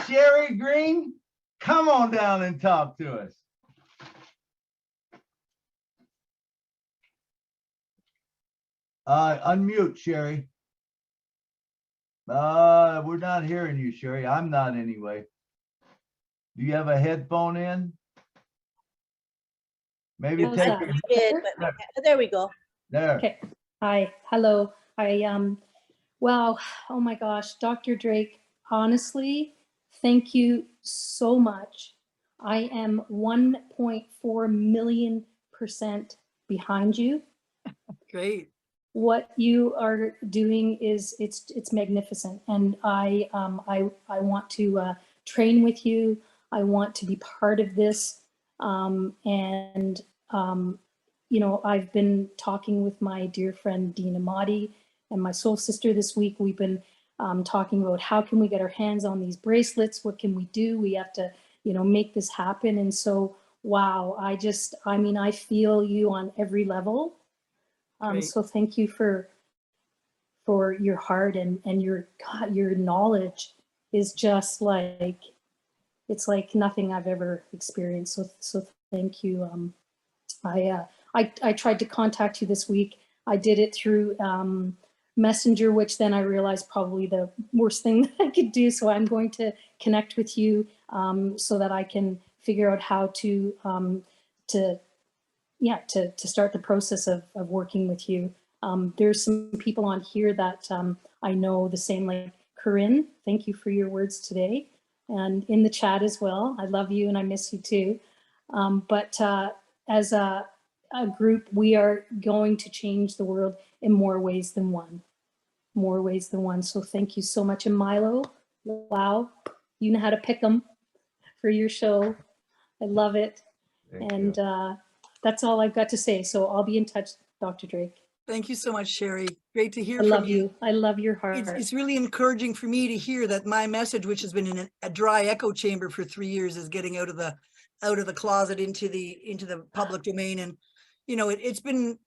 S1: Sherry Green, come on down and talk to us. Unmute, Sherry. We're not hearing you, Sherry. I'm not anyway. Do you have a headphone in? Maybe
S3: How's
S1: take
S3: that?
S1: your,
S3: We did, but there we go.
S1: there.
S16: Okay. Hi. Hello. Wow. Oh my gosh, Dr. Drake, honestly, thank you so much. I am 1.4 million% behind you.
S4: Great.
S16: What you are doing is it's magnificent, and I want to train with you. I want to be part of this, you know, I've been talking with my dear friend Dina Mahdi and my soul sister this week. We've been talking about how can we get our hands on these bracelets? What can we do? We have to, you know, make this happen. And so, wow, I mean, I feel you on every level. So thank you for your heart and your knowledge is just like, it's like nothing I've ever experienced. So thank you. I tried to contact you this week. I did it through Messenger, which then I realized probably the worst thing that I could do. So I'm going to connect with you so that I can figure out how to start the process of working with you. There's some people on here that I know the same, like Corinne. Thank you for your words today, and in the chat as well. I love you and I miss you too. But as a group, we are going to change the world in more ways than one. So thank you so much. And Milo, wow, you know how to pick them for your show. I love it. And that's all I've got to say. So I'll be in touch, Dr. Drake.
S4: Thank you so much, Sherry. Great to hear
S16: I
S4: from
S16: love
S4: you.
S16: you. I love your heart.
S4: It's really encouraging for me to hear that my message, which has been in a dry echo chamber for 3 years, is getting out of the closet into the public domain. And you know, it's been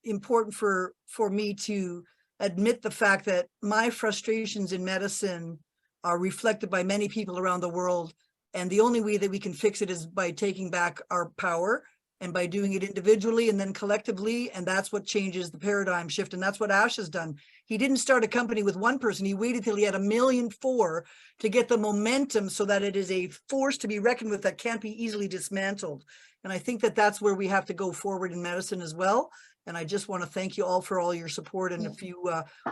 S4: important for me to admit the fact that my frustrations in medicine are reflected by many people around the world. And the only way that we can fix it is by taking back our power and by doing it individually and then collectively. And that's what changes the paradigm shift. And that's what Ash has done. He didn't start a company with one person. He waited till he had 1.4 million to get the momentum so that it is a force to be reckoned with that can't be easily dismantled. And I think that that's where we have to go forward in medicine as well. And I just want to thank you all for all your support. And if you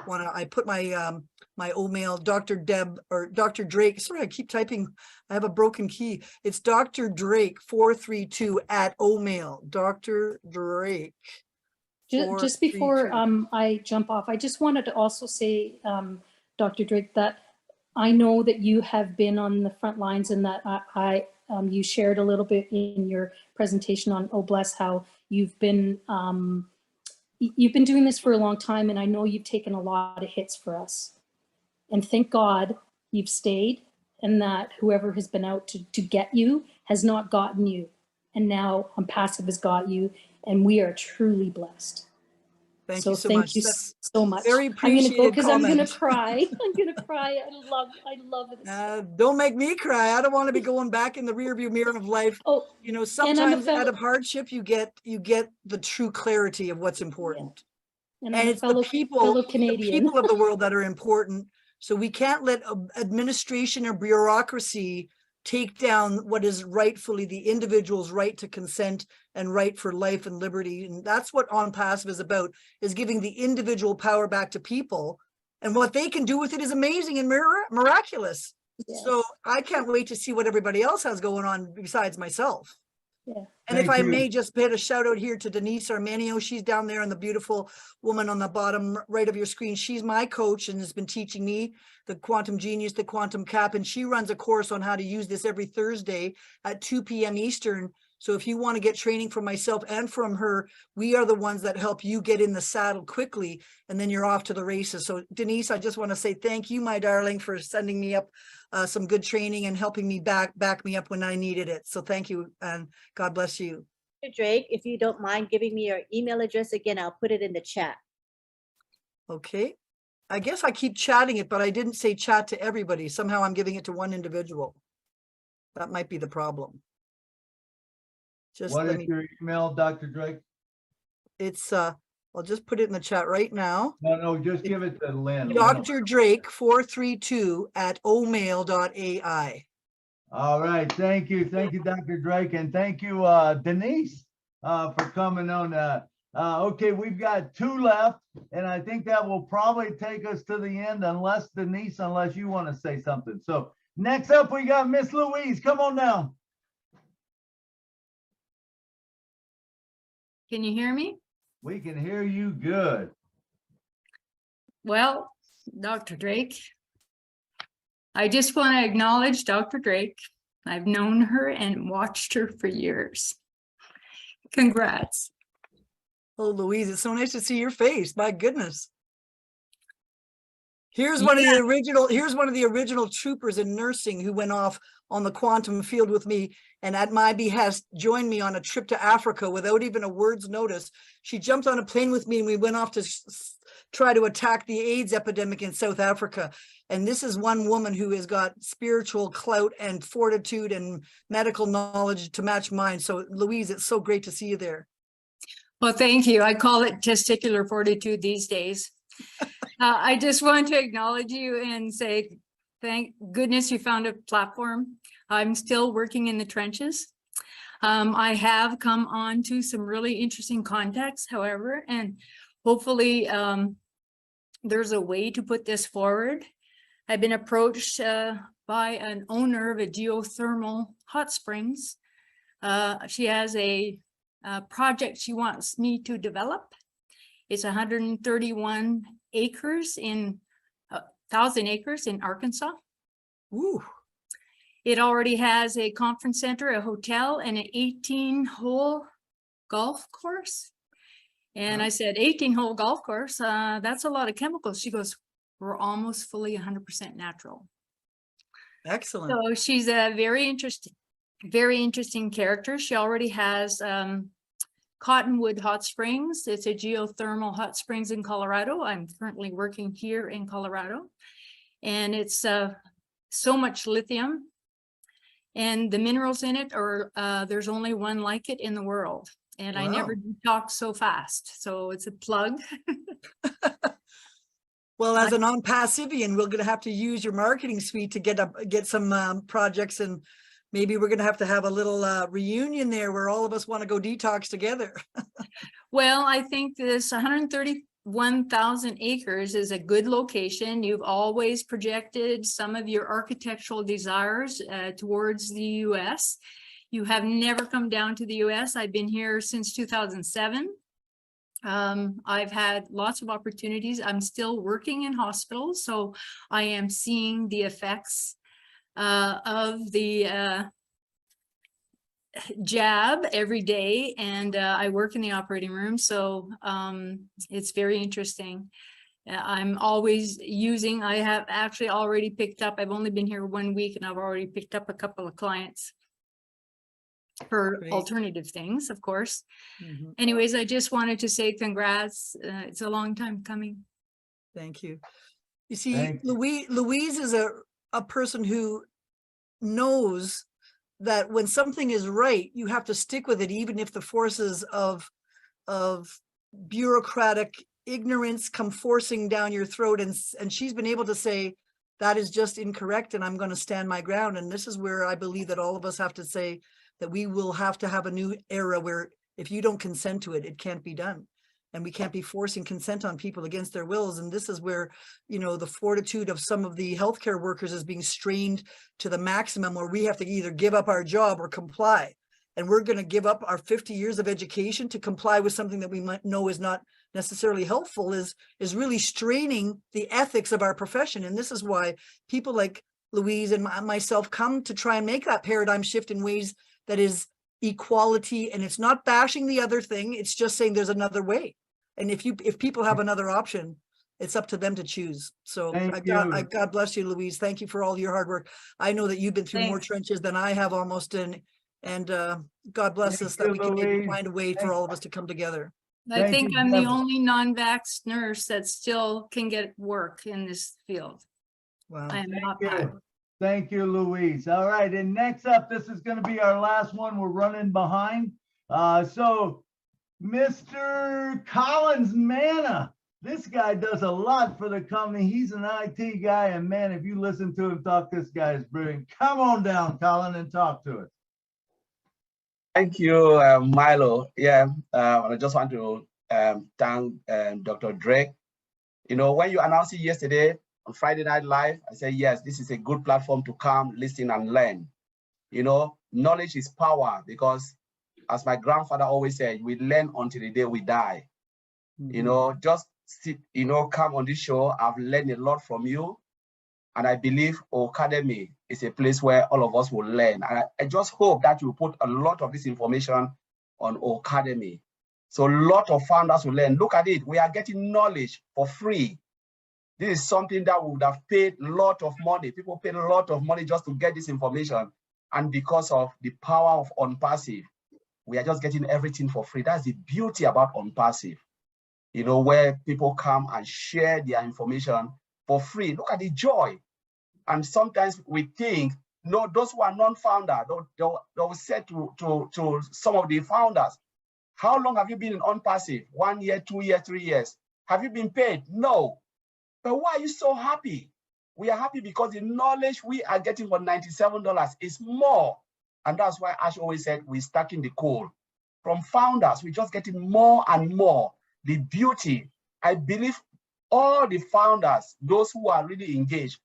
S4: want to, I put my my email, Dr. Deb or Dr. Drake. Sorry, I keep typing. I have a broken key. It's Dr. Drake 432 at email. Dr. Drake.
S16: Just before I jump off, I just wanted to also say, Dr. Drake, that I know that you have been on the front lines and that you shared a little bit in your presentation on Oh Bless how you've been doing this for a long time, and I know you've taken a lot of hits for us. And thank God you've stayed, and that whoever has been out to get you has not gotten you. And now ONPASSIVE has got you, and we are truly blessed.
S4: Thank
S16: so
S4: you so
S16: thank
S4: much.
S16: you
S4: That's
S16: so much.
S4: very
S16: I'm gonna go
S4: appreciated
S16: because I'm gonna
S4: comment.
S16: cry. I'm gonna cry. I love it.
S4: Don't make me cry. I don't want to be going back in the rearview mirror of life.
S16: Oh,
S4: you know, sometimes out of hardship, you get the true clarity of what's important.
S16: And
S4: And
S16: I'm
S4: it's the people
S16: fellow Canadian.
S4: of the world that are important, So we can't let administration or bureaucracy take down what is rightfully the individual's right to consent and right for life and liberty. And that's what ONPASSIVE is about, is giving the individual power back to people. And what they can do with it is amazing and miraculous.
S16: Yes.
S4: So I can't wait to see what everybody else has going on besides myself.
S16: Yeah.
S4: And if I may just hit a shout out here to Denise Armanio, she's down there, and the beautiful woman on the bottom right of your screen. She's my coach and has been teaching me the Quantum Genius, the Quantum Cap, and she runs a course on how to use this every Thursday at 2 p.m. Eastern. So if you want to get training from myself and from her, we are the ones that help you get in the saddle quickly, and then you're off to the races. So Denise, I just want to say thank you, my darling, for sending me up some good training and helping me back me up when I needed it. So thank you, and God bless you.
S3: Drake, if you don't mind giving me your email address again, I'll put it in the chat.
S4: Okay. I guess I keep chatting it, but I didn't say chat to everybody. Somehow I'm giving it to one individual. That might be the problem. Just
S1: what is your email, Dr. Drake?
S4: It's I'll just put it in the chat right now.
S1: No, just give it to Lynn.
S4: Dr. Drake 432 at omail.ai.
S1: All right, thank you, Dr. Drake, and thank you, Denise, for coming on. Okay, we've got 2 left, and I think that will probably take us to the end, unless Denise, unless you want to say something. So next up, we got Miss Louise. Come on down.
S17: Can you hear me?
S1: We can hear you good.
S17: Well, Dr. Drake, I just want to acknowledge Dr. Drake. I've known her and watched her for years. Congrats.
S4: Oh, Louise, it's so nice to see your face. My goodness. Here's one of the original troopers in nursing who went off on the quantum field with me, and at my behest joined me on a trip to Africa without even a word's notice. She jumped on a plane with me and we went off to try to attack the AIDS epidemic in South Africa. And this is one woman who has got spiritual clout and fortitude and medical knowledge to match mine. So Louise, it's so great to see you there.
S17: Well, thank you. I call it testicular fortitude these days. I just want to acknowledge you and say, thank goodness you found a platform. I'm still working in the trenches. I have come on to some really interesting contacts, however, and hopefully there's a way to put this forward. I've been approached by an owner of a geothermal hot springs. She has a project she wants me to develop. It's 131 acres in 1,000 acres in Arkansas.
S4: Ooh.
S17: It already has a conference center, a hotel, and an 18-hole golf course. And I said, 18-hole golf course, that's a lot of chemicals. She goes, we're almost fully 100% natural.
S4: Excellent.
S17: So she's a very interesting character. She already has Cottonwood Hot Springs. It's a geothermal hot springs in Colorado. I'm currently working here in Colorado, and it's so much lithium, and the minerals in it are there's only one like it in the world. And wow. I never talk so fast, so it's a plug.
S4: Well, as a non-passivian, we're going to have to use your marketing suite to get some projects, and maybe we're going to have a little reunion there where all of us want to go detox together.
S17: Well, I think this 131,000 acres is a good location. You've always projected some of your architectural desires towards the U.S. You have never come down to the U.S. I've been here since 2007. I've had lots of opportunities. I'm still working in hospitals, so I am seeing the effects of the jab every day, and I work in the operating room, so it's very interesting. I'm always using, I have actually already picked up, I've only been here 1 week and I've already picked up a couple of clients for alternative things, of course. Mm-hmm. Anyways, I just wanted to say congrats. It's a long time coming.
S4: Thank you. You see, Louise is a person who knows that when something is right, you have to stick with it, even if the forces of bureaucratic ignorance come forcing down your throat. And she's been able to say, that is just incorrect, and I'm going to stand my ground. And this is where I believe that all of us have to say that we will have to have a new era where if you don't consent to it, it can't be done. And we can't be forcing consent on people against their wills. And this is where, you know, the fortitude of some of the healthcare workers is being strained to the maximum, where we have to either give up our job or comply. And we're going to give up our 50 years of education to comply with something that we might know is not necessarily helpful, is really straining the ethics of our profession. And this is why people like Louise and myself come to try and make that paradigm shift in ways that is equality. And it's not bashing the other thing. It's just saying there's another way. And if people have another option, it's up to them to choose. So God bless you, Louise. Thank you for all your hard work. I know that you've been through more trenches than I have almost. And God bless us that we can maybe find a way for all of us to come together.
S17: I think I'm the only non-vax nurse that still can get work in this field.
S4: Wow.
S17: I am not biased.
S1: Thank you, Louise. All right, and next up, this is going to be our last one. We're running behind. So Mr. Collins Manna, this guy does a lot for the company. He's an IT guy, and man, if you listen to him talk, this guy is brilliant. Come on down, Colin, and talk to us.
S18: Thank you, Milo. Yeah, I just want to thank Dr. Drake. You know, when you announced it yesterday on Friday Night Live, I said, yes, this is a good platform to come, listen, and learn. You know, knowledge is power, because as my grandfather always said, we learn until the day we die. You know, just sit, you know, come on this show. I've learned a lot from you. And I believe Academy is a place where all of us will learn. And I just hope that you put a lot of this information on Academy. So a lot of founders will learn. Look at it. We are getting knowledge for free. This is something that we would have paid a lot of money. People paid a lot of money just to get this information. And because of the power of ONPASSIVE, we are just getting everything for free. That's the beauty about ONPASSIVE. You know, where people come and share their information for free. Look at the joy. And sometimes we think, no, those who are non-founder, they'll say to some of the founders, how long have you been in ONPASSIVE? 1 year, 2 years, 3 years. Have you been paid? No. But why are you so happy? We are happy because the knowledge we are getting for $97 is more. And that's why Ash always said we're stacking the coal. From founders, we're just getting more and more. The beauty, I believe all the founders, those who are really engaged,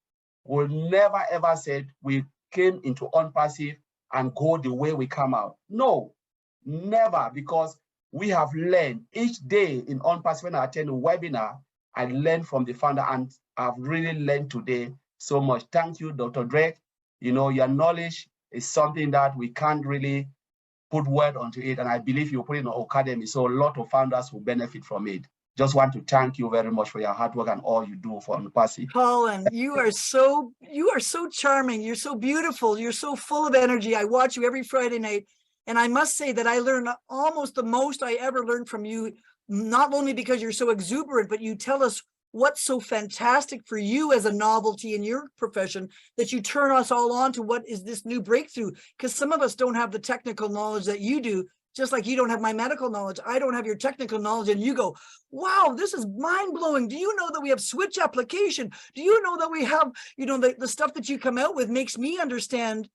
S18: will never ever say we came into ONPASSIVE and go the way we come out. No, never, because we have learned each day in ONPASSIVE. When I attend a webinar, I learn from the founder, and I've really learned today so much. Thank you, Dr. Drake. You know, your knowledge is something that we can't really put word onto it, and I believe you put it in our academy, so a lot of founders will benefit from it. Just want to thank you very much for your hard work and all you do for ONPASSIVE.
S4: Colin, you are so charming. You're so beautiful. You're so full of energy. I watch you every Friday night, and I must say that I learn almost the most I ever learned from you, not only because you're so exuberant, but you tell us what's so fantastic for you as a novelty in your profession that you turn us all on to what is this new breakthrough, because some of us don't have the technical knowledge that you do. Just like you don't have my medical knowledge, I don't have your technical knowledge, and you go, wow, this is mind-blowing. Do you know that we have switch application? Do you know that we have, you know, the stuff that you come out with makes me understand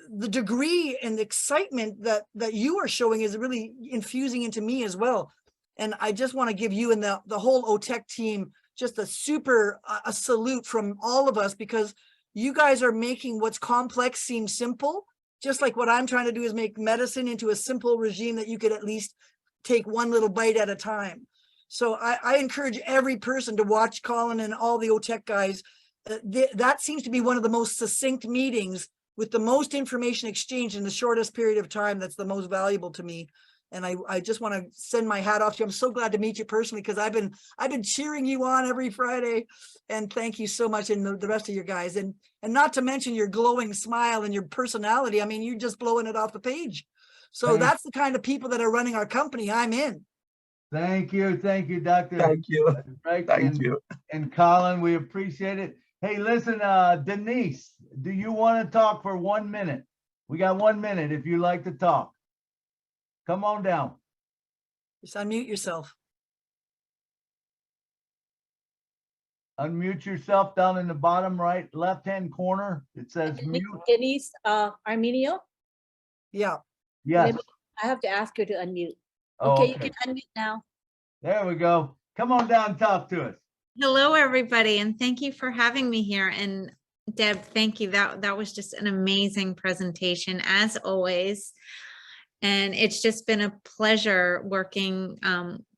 S4: the degree and the excitement that you are showing is really infusing into me as well. And I just want to give you and the whole OTech team just a salute from all of us, because you guys are making what's complex seem simple. Just like what I'm trying to do is make medicine into a simple regime that you could at least take one little bite at a time. So I encourage every person to watch Colin and all the OTech guys. That seems to be one of the most succinct meetings with the most information exchanged in the shortest period of time. That's the most valuable to me. And I just want to send my hat off to you. I'm so glad to meet you personally, because I've been cheering you on every Friday. And thank you so much, and the rest of your guys. And not to mention your glowing smile and your personality. I mean, you're just blowing it off the page. So that's the kind of people that are running our company. I'm in.
S1: Thank you, Dr.
S18: Thank you.
S1: Thank you. And Colin, we appreciate it. Hey, listen, Denise, do you want to talk for 1 minute? We got 1 minute if you like to talk. Come on down.
S4: Just unmute yourself.
S1: Unmute yourself down in the bottom right, left-hand corner. It says mute.
S3: Denise Arminio?
S4: Yeah.
S1: Yes.
S3: I have to ask her to unmute.
S1: Oh,
S3: Okay, you can unmute now.
S1: There we go. Come on down and talk to us.
S19: Hello, everybody, and thank you for having me here. And Deb, thank you. That was just an amazing presentation, as always. And it's just been a pleasure working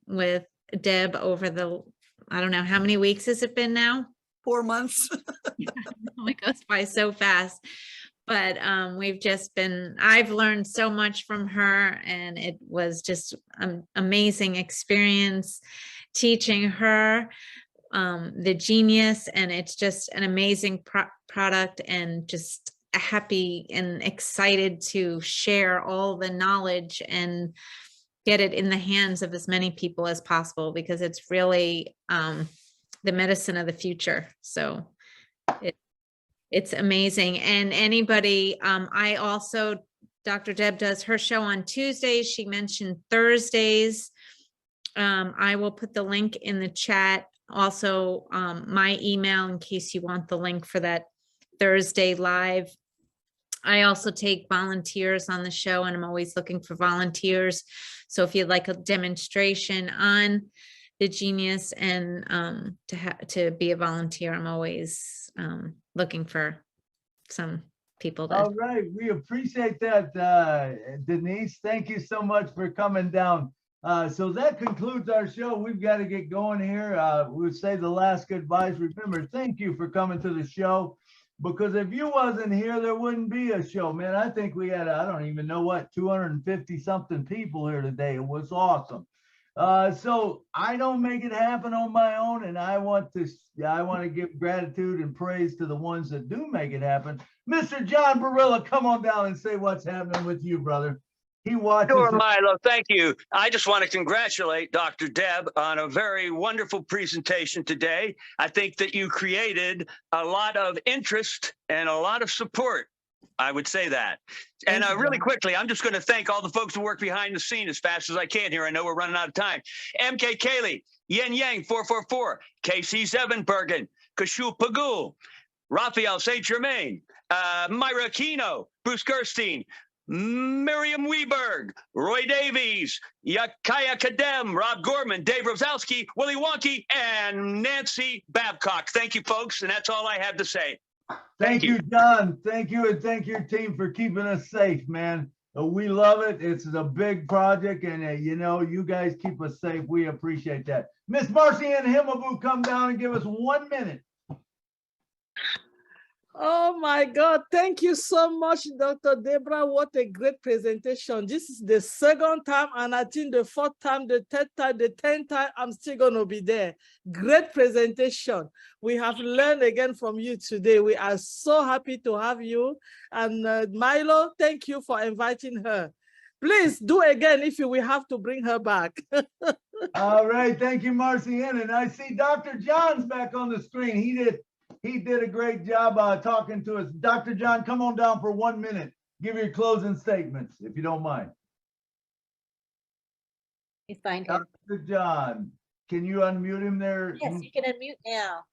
S19: with Deb over the, I don't know, how many weeks has it been now?
S4: 4 months.
S19: It goes by so fast. But we've just been, I've learned so much from her, and it was just an amazing experience teaching her the genius, and it's just an amazing product, and just happy and excited to share all the knowledge and get it in the hands of as many people as possible, because it's really the medicine of the future. So it's amazing. And anybody, I also, Dr. Deb does her show on Tuesdays. She mentioned Thursdays. I will put the link in the chat. Also, my email, in case you want the link for that Thursday live. I also take volunteers on the show, and I'm always looking for volunteers. So if you'd like a demonstration on the genius and to be a volunteer, I'm always looking for some people.
S1: All right, we appreciate that, Denise. Thank you so much for coming down. So that concludes our show. We've got to get going here. We'll say the last goodbyes. Remember, thank you for coming to the show, because if you wasn't here, there wouldn't be a show, man. I think we had, I don't even know what, 250 something people here today. It was awesome. So I don't make it happen on my own, and I want to give gratitude and praise to the ones that do make it happen. Mr. John Barilla, come on down and say what's happening with you, brother. He watches.
S2: Sure, Milo, thank you. I just want to congratulate Dr. Deb on a very wonderful presentation today. I think that you created a lot of interest and a lot of support. I would say that. And really quickly, I'm just going to thank all the folks who work behind the scene as fast as I can here. I know we're running out of time. MK Kaylee, Yen Yang 444, KC Zevenbergen, Kashu Pagul, Raphael St. Germain, Myra Kino, Bruce Gerstein, Miriam Weberg, Roy Davies, Yakaya Kadem, Rob Gorman, Dave Rosowski, Willie Wonky, and Nancy Babcock. Thank you, folks. And that's all I have to say.
S1: Thank you, John. Thank you, and thank your team for keeping us safe, man. We love it. It's a big project, and you know, you guys keep us safe. We appreciate that. Miss Marcy and Himabu, come down and give us 1 minute.
S6: Oh my God, thank you so much, Dr. Deborah. What a great presentation. This is the second time, and I think the fourth time, the third time, the 10th time, I'm still going to be there. Great presentation. We have learned again from you today. We are so happy to have you. And Milo, thank you for inviting her. Please do again if you will have to bring her back.
S1: All right, thank you, Marcy. And I see Dr. John's back on the screen. He did a great job talking to us. Dr. John, come on down for 1 minute. Give your closing statements, if you don't mind.
S3: You find him.
S1: Dr. John, can you unmute him there?
S3: Yes, you can unmute now.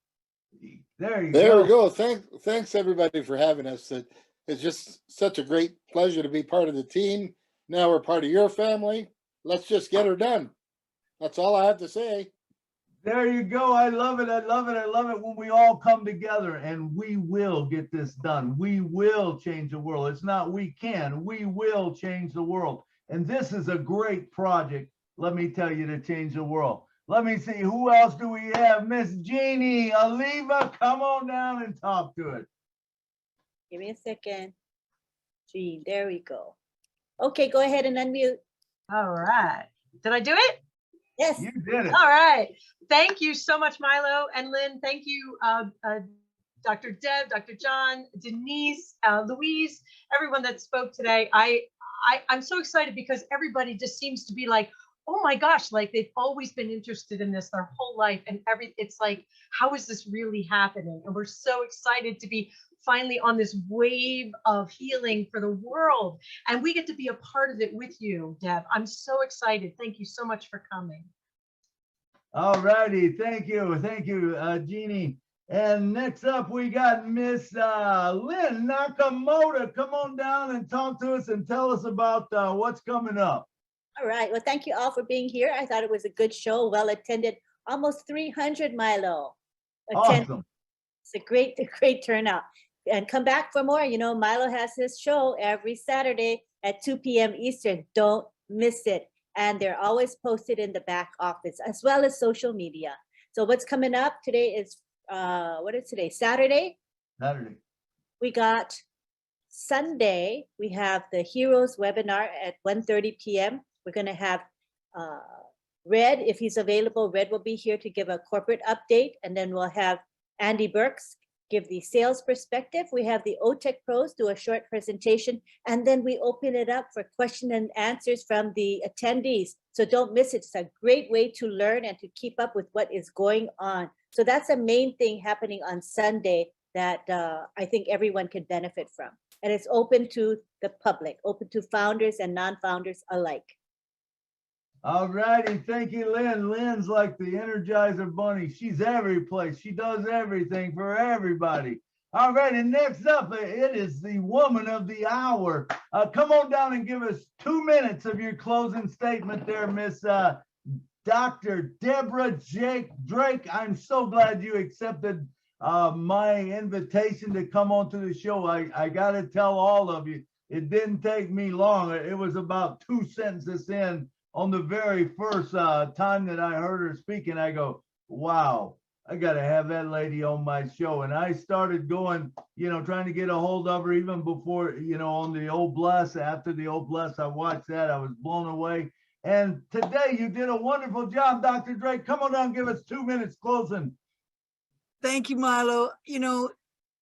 S1: There you
S9: There
S1: go.
S9: we go. Thanks everybody for having us. It's just such a great pleasure to be part of the team. Now we're part of your family. Let's just get her done. That's all I have to say.
S1: There you go. I love it. I love it. I love it when we all come together, and we will get this done. We will change the world. It's not we can. We will change the world. And this is a great project, let me tell you, to change the world. Let me see. Who else do we have? Miss Jeannie Oliva, come on down and talk to it.
S3: Give me a second. Gee, there we go. Okay, go ahead and unmute.
S5: All right. Did I do it?
S3: Yes.
S1: You did it.
S5: All right. Thank you so much, Milo and Lynn. Thank you, Dr. Deb, Dr. John, Denise, Louise, everyone that spoke today. I'm so excited because everybody just seems to be like, oh my gosh, like they've always been interested in this their whole life. And it's like, how is this really happening? And we're so excited to be finally on this wave of healing for the world. And we get to be a part of it with you, Deb. I'm so excited. Thank you so much for coming.
S1: All righty. Thank you. Thank you, Jeannie. And next up, we got Miss Lynn Nakamoto. Come on down and talk to us and tell us about what's coming up.
S3: All right. Well, thank you all for being here. I thought it was a good show, well attended, almost 300, Milo.
S1: Awesome.
S3: It's a great turnout. And come back for more. You know, Milo has his show every Saturday at 2 p.m. Eastern. Don't miss it. And they're always posted in the back office as well as social media. So what's coming up today is, what is today? Saturday?
S1: Saturday.
S3: We got Sunday, we have the Heroes webinar at 1:30 p.m. We're going to have Red, if he's available. Red will be here to give a corporate update. And then we'll have Andy Burks give the sales perspective. We have the OTech pros do a short presentation, and then we open it up for question and answers from the attendees. So don't miss it. It's a great way to learn and to keep up with what is going on. So that's the main thing happening on Sunday that I think everyone could benefit from. And it's open to the public, open to founders and non-founders alike.
S1: All righty. Thank you, Lynn. Lynn's like the Energizer Bunny. She's every place. She does everything for everybody. All right. And next up, it is the woman of the hour. Come on down and give us 2 minutes of your closing statement there, Miss Dr. Deborah Drake. I'm so glad you accepted my invitation to come onto the show. I got to tell all of you, it didn't take me long. It was about 2 sentences in. On the very first time that I heard her speaking, I go, wow, I got to have that lady on my show. And I started going, you know, trying to get a hold of her even before, you know, on the Old Bless. After the Old Bless, I watched that. I was blown away. And today you did a wonderful job, Dr. Drake. Come on down, give us 2 minutes closing.
S4: Thank you, Milo. You know,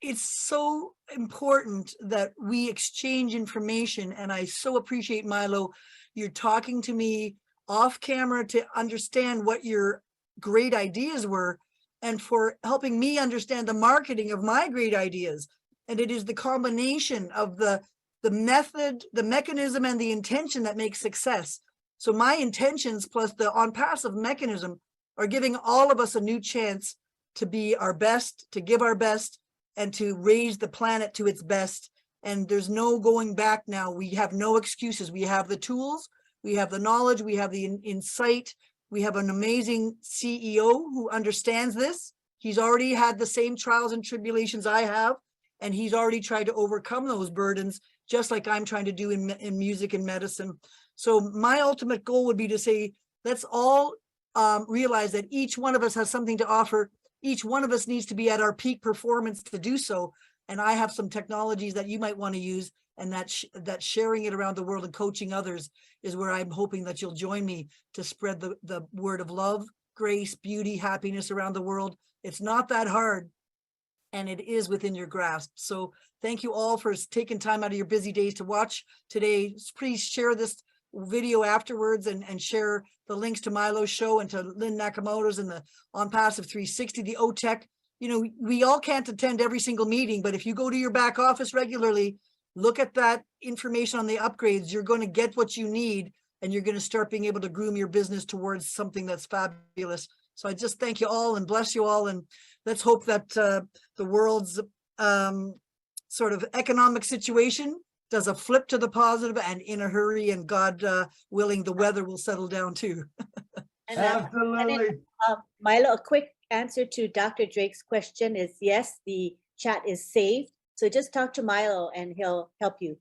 S4: it's so important that we exchange information. And I so appreciate, Milo, you're talking to me off camera to understand what your great ideas were and for helping me understand the marketing of my great ideas. And it is the combination of the method, the mechanism, and the intention that makes success. So my intentions plus the ONPASSIVE mechanism are giving all of us a new chance to be our best, to give our best, and to raise the planet to its best. And there's no going back now. We have no excuses. We have the tools, we have the knowledge, we have the insight. We have an amazing CEO who understands this. He's already had the same trials and tribulations I have, and he's already tried to overcome those burdens, just like I'm trying to do in music and medicine. So my ultimate goal would be to say, let's all realize that each one of us has something to offer. Each one of us needs to be at our peak performance to do so. And I have some technologies that you might want to use, and that sharing it around the world and coaching others is where I'm hoping that you'll join me to spread the word of love, grace, beauty, happiness around the world. It's not that hard, and it is within your grasp. So thank you all for taking time out of your busy days to watch today. Please share this video afterwards and share the links to Milo's show and to Lynn Nakamoto's and the ONPASSIVE 360, the OTech. You know, we all can't attend every single meeting, but if you go to your back office regularly, look at that information on the upgrades, you're going to get what you need, and you're going to start being able to groom your business towards something that's fabulous. So I just thank you all and bless you all. And let's hope that the world's sort of economic situation does a flip to the positive and in a hurry, and God willing, the weather will settle down too.
S1: Absolutely.
S3: Milo, a quick answer to Dr. Drake's question is yes, the chat is saved. So just talk to Milo and he'll help you.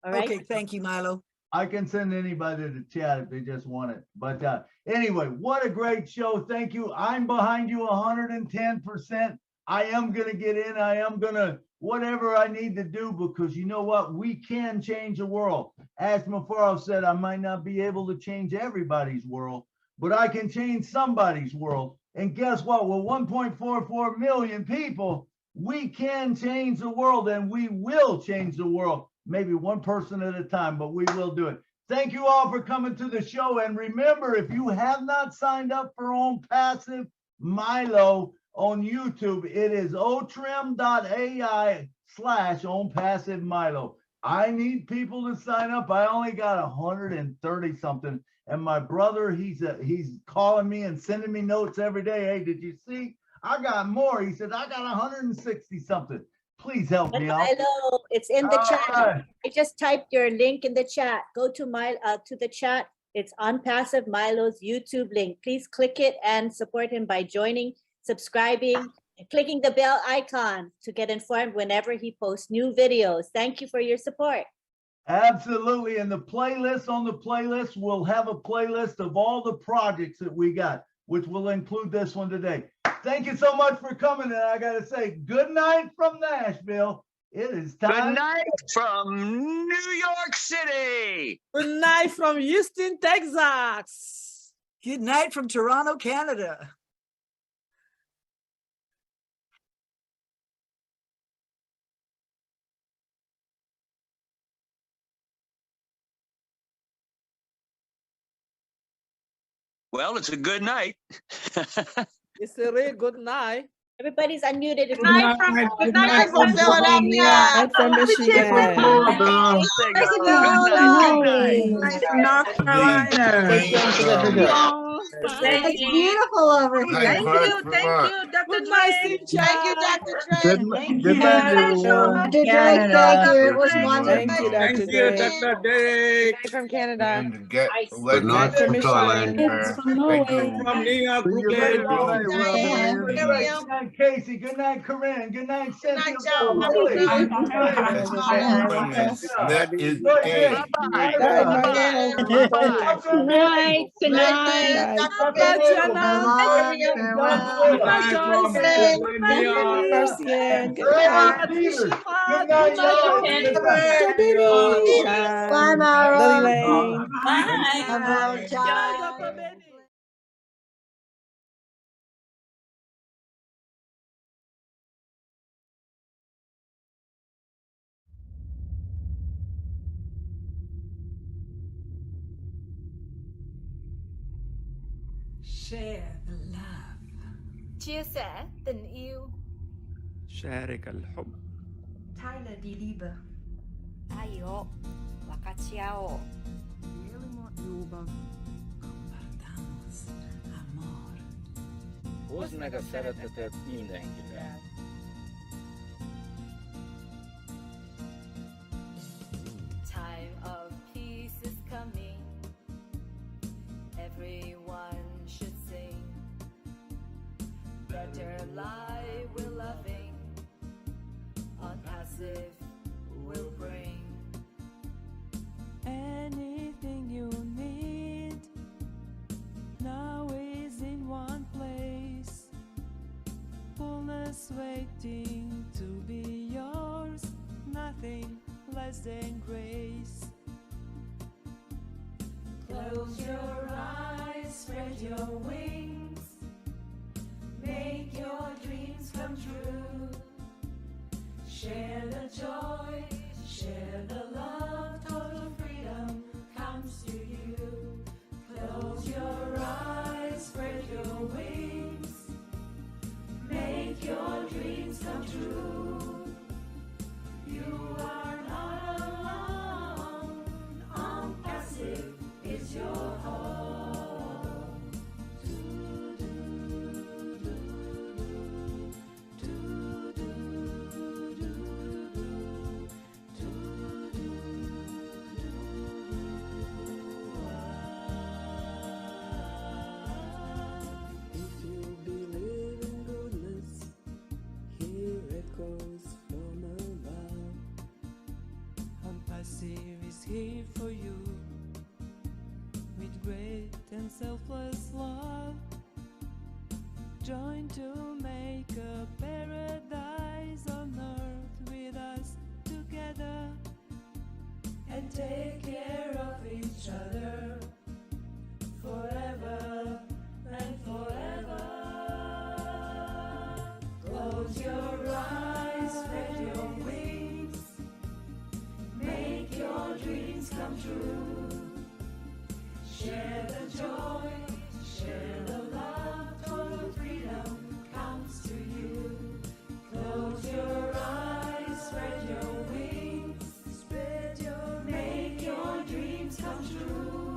S3: All right.
S4: Okay, thank you, Milo.
S1: I can send anybody to chat if they just want it. But anyway, what a great show. Thank you. I'm behind you 110%. I am going to get in. I am going to whatever I need to do, because you know what? We can change the world. ASHMUFAREH said I might not be able to change everybody's world, but I can change somebody's world. And guess what? With 1.44 million people, we can change the world, and we will change the world. Maybe one person at a time, but we will do it. Thank you all for coming to the show. And remember, if you have not signed up for ONPASSIVE Milo on YouTube, it is otrim.ai/ONPASSIVE Milo. I need people to sign up. I only got 130 something, And my brother, he's calling me and sending me notes every day. Hey, did you see? I got more. He said, I got 160 something. Please help me out.
S3: Hello, it's in the chat. I just typed your link in the chat. Go to the chat. It's ONPASSIVE Milo's YouTube link. Please click it and support him by joining, subscribing, and clicking the bell icon to get informed whenever he posts new videos. Thank you for your support.
S1: Absolutely. And the playlist on the playlist, we'll have a playlist of all the projects that we got, which will include this one today. Thank you so much for coming. And I got to say, good night from Nashville. It is time.
S2: Good night from New York City.
S6: Good night from Houston, Texas.
S4: Good night from Toronto, Canada.
S2: Well, it's a good night.
S6: It's a real good night.
S3: Everybody's unmuted.
S5: Good night from Philadelphia.
S15: Night from Michigan.
S12: North Carolina. It's beautiful over here.
S8: Thank you,
S5: Dr. Drake. Thank you, Dr. Drake.
S1: Good night, everyone.
S12: Dr. Drake, thank you. It was wonderful.
S15: Thank you, Dr. Drake.
S8: Drake.
S15: From Canada.
S8: And to get
S15: Good night from Michigan.
S8: Thank you.
S6: From New York,
S1: Good night, Casey. Good night, Corinne. Good night, Cynthia.
S8: That is
S1: Good
S8: gay.
S1: night.
S5: Good night.
S20: Share the love.
S21: Chia sẻ tình yêu.
S22: شارك الحب.
S20: Teile die Liebe.
S21: 愛を分かち合おう。
S20: Compartamos amor.
S22: Hozd meg a szeretetet mindenkivel.
S21: Time of peace is coming. Everyone should sing. Better life we're loving. ONPASSIVE will bring.
S23: Anything you need now is in one place. Fullness waiting to be yours. Nothing less than grace.
S20: Close your eyes, spread your wings. Make your dreams come true. Share the joy, share the love. Total freedom comes to you. Close your eyes, spread your wings. Make your dreams come true. You are not alone. ONPASSIVE is your home.
S23: If you believe in goodness, hear echoes from above. ONPASSIVE is here for you with great and selfless love. Join to make a paradise on earth with us together and take care of each other forever and forever. Close your eyes, spread your wings. Make your dreams come true. Share the joy, share the love. Total freedom comes to you. Close your eyes, spread your wings. Make your dreams come true.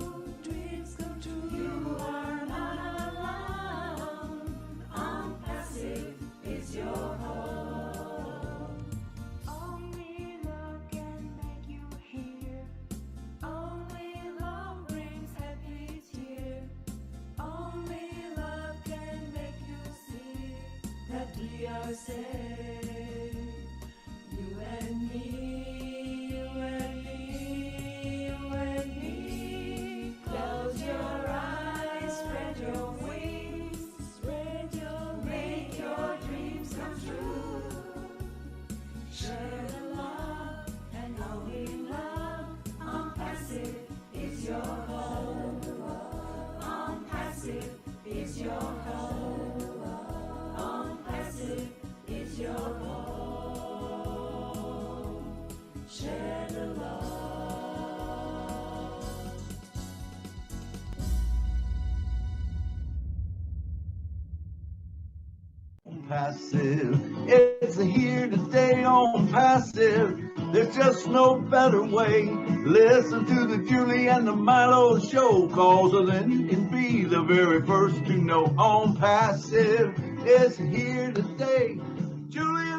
S20: are safe. You and me, you and me, you and me. Close your eyes, spread your wings, make your dreams come true. Share the love and only love. ONPASSIVE is your home. ONPASSIVE is your home. ONPASSIVE is your home. Share the love.
S1: Passive, it's here today on passive. There's just no better way. Listen to the Julie and the Milo show, cause then you can be the very first to know. On passive, it's here today. Julie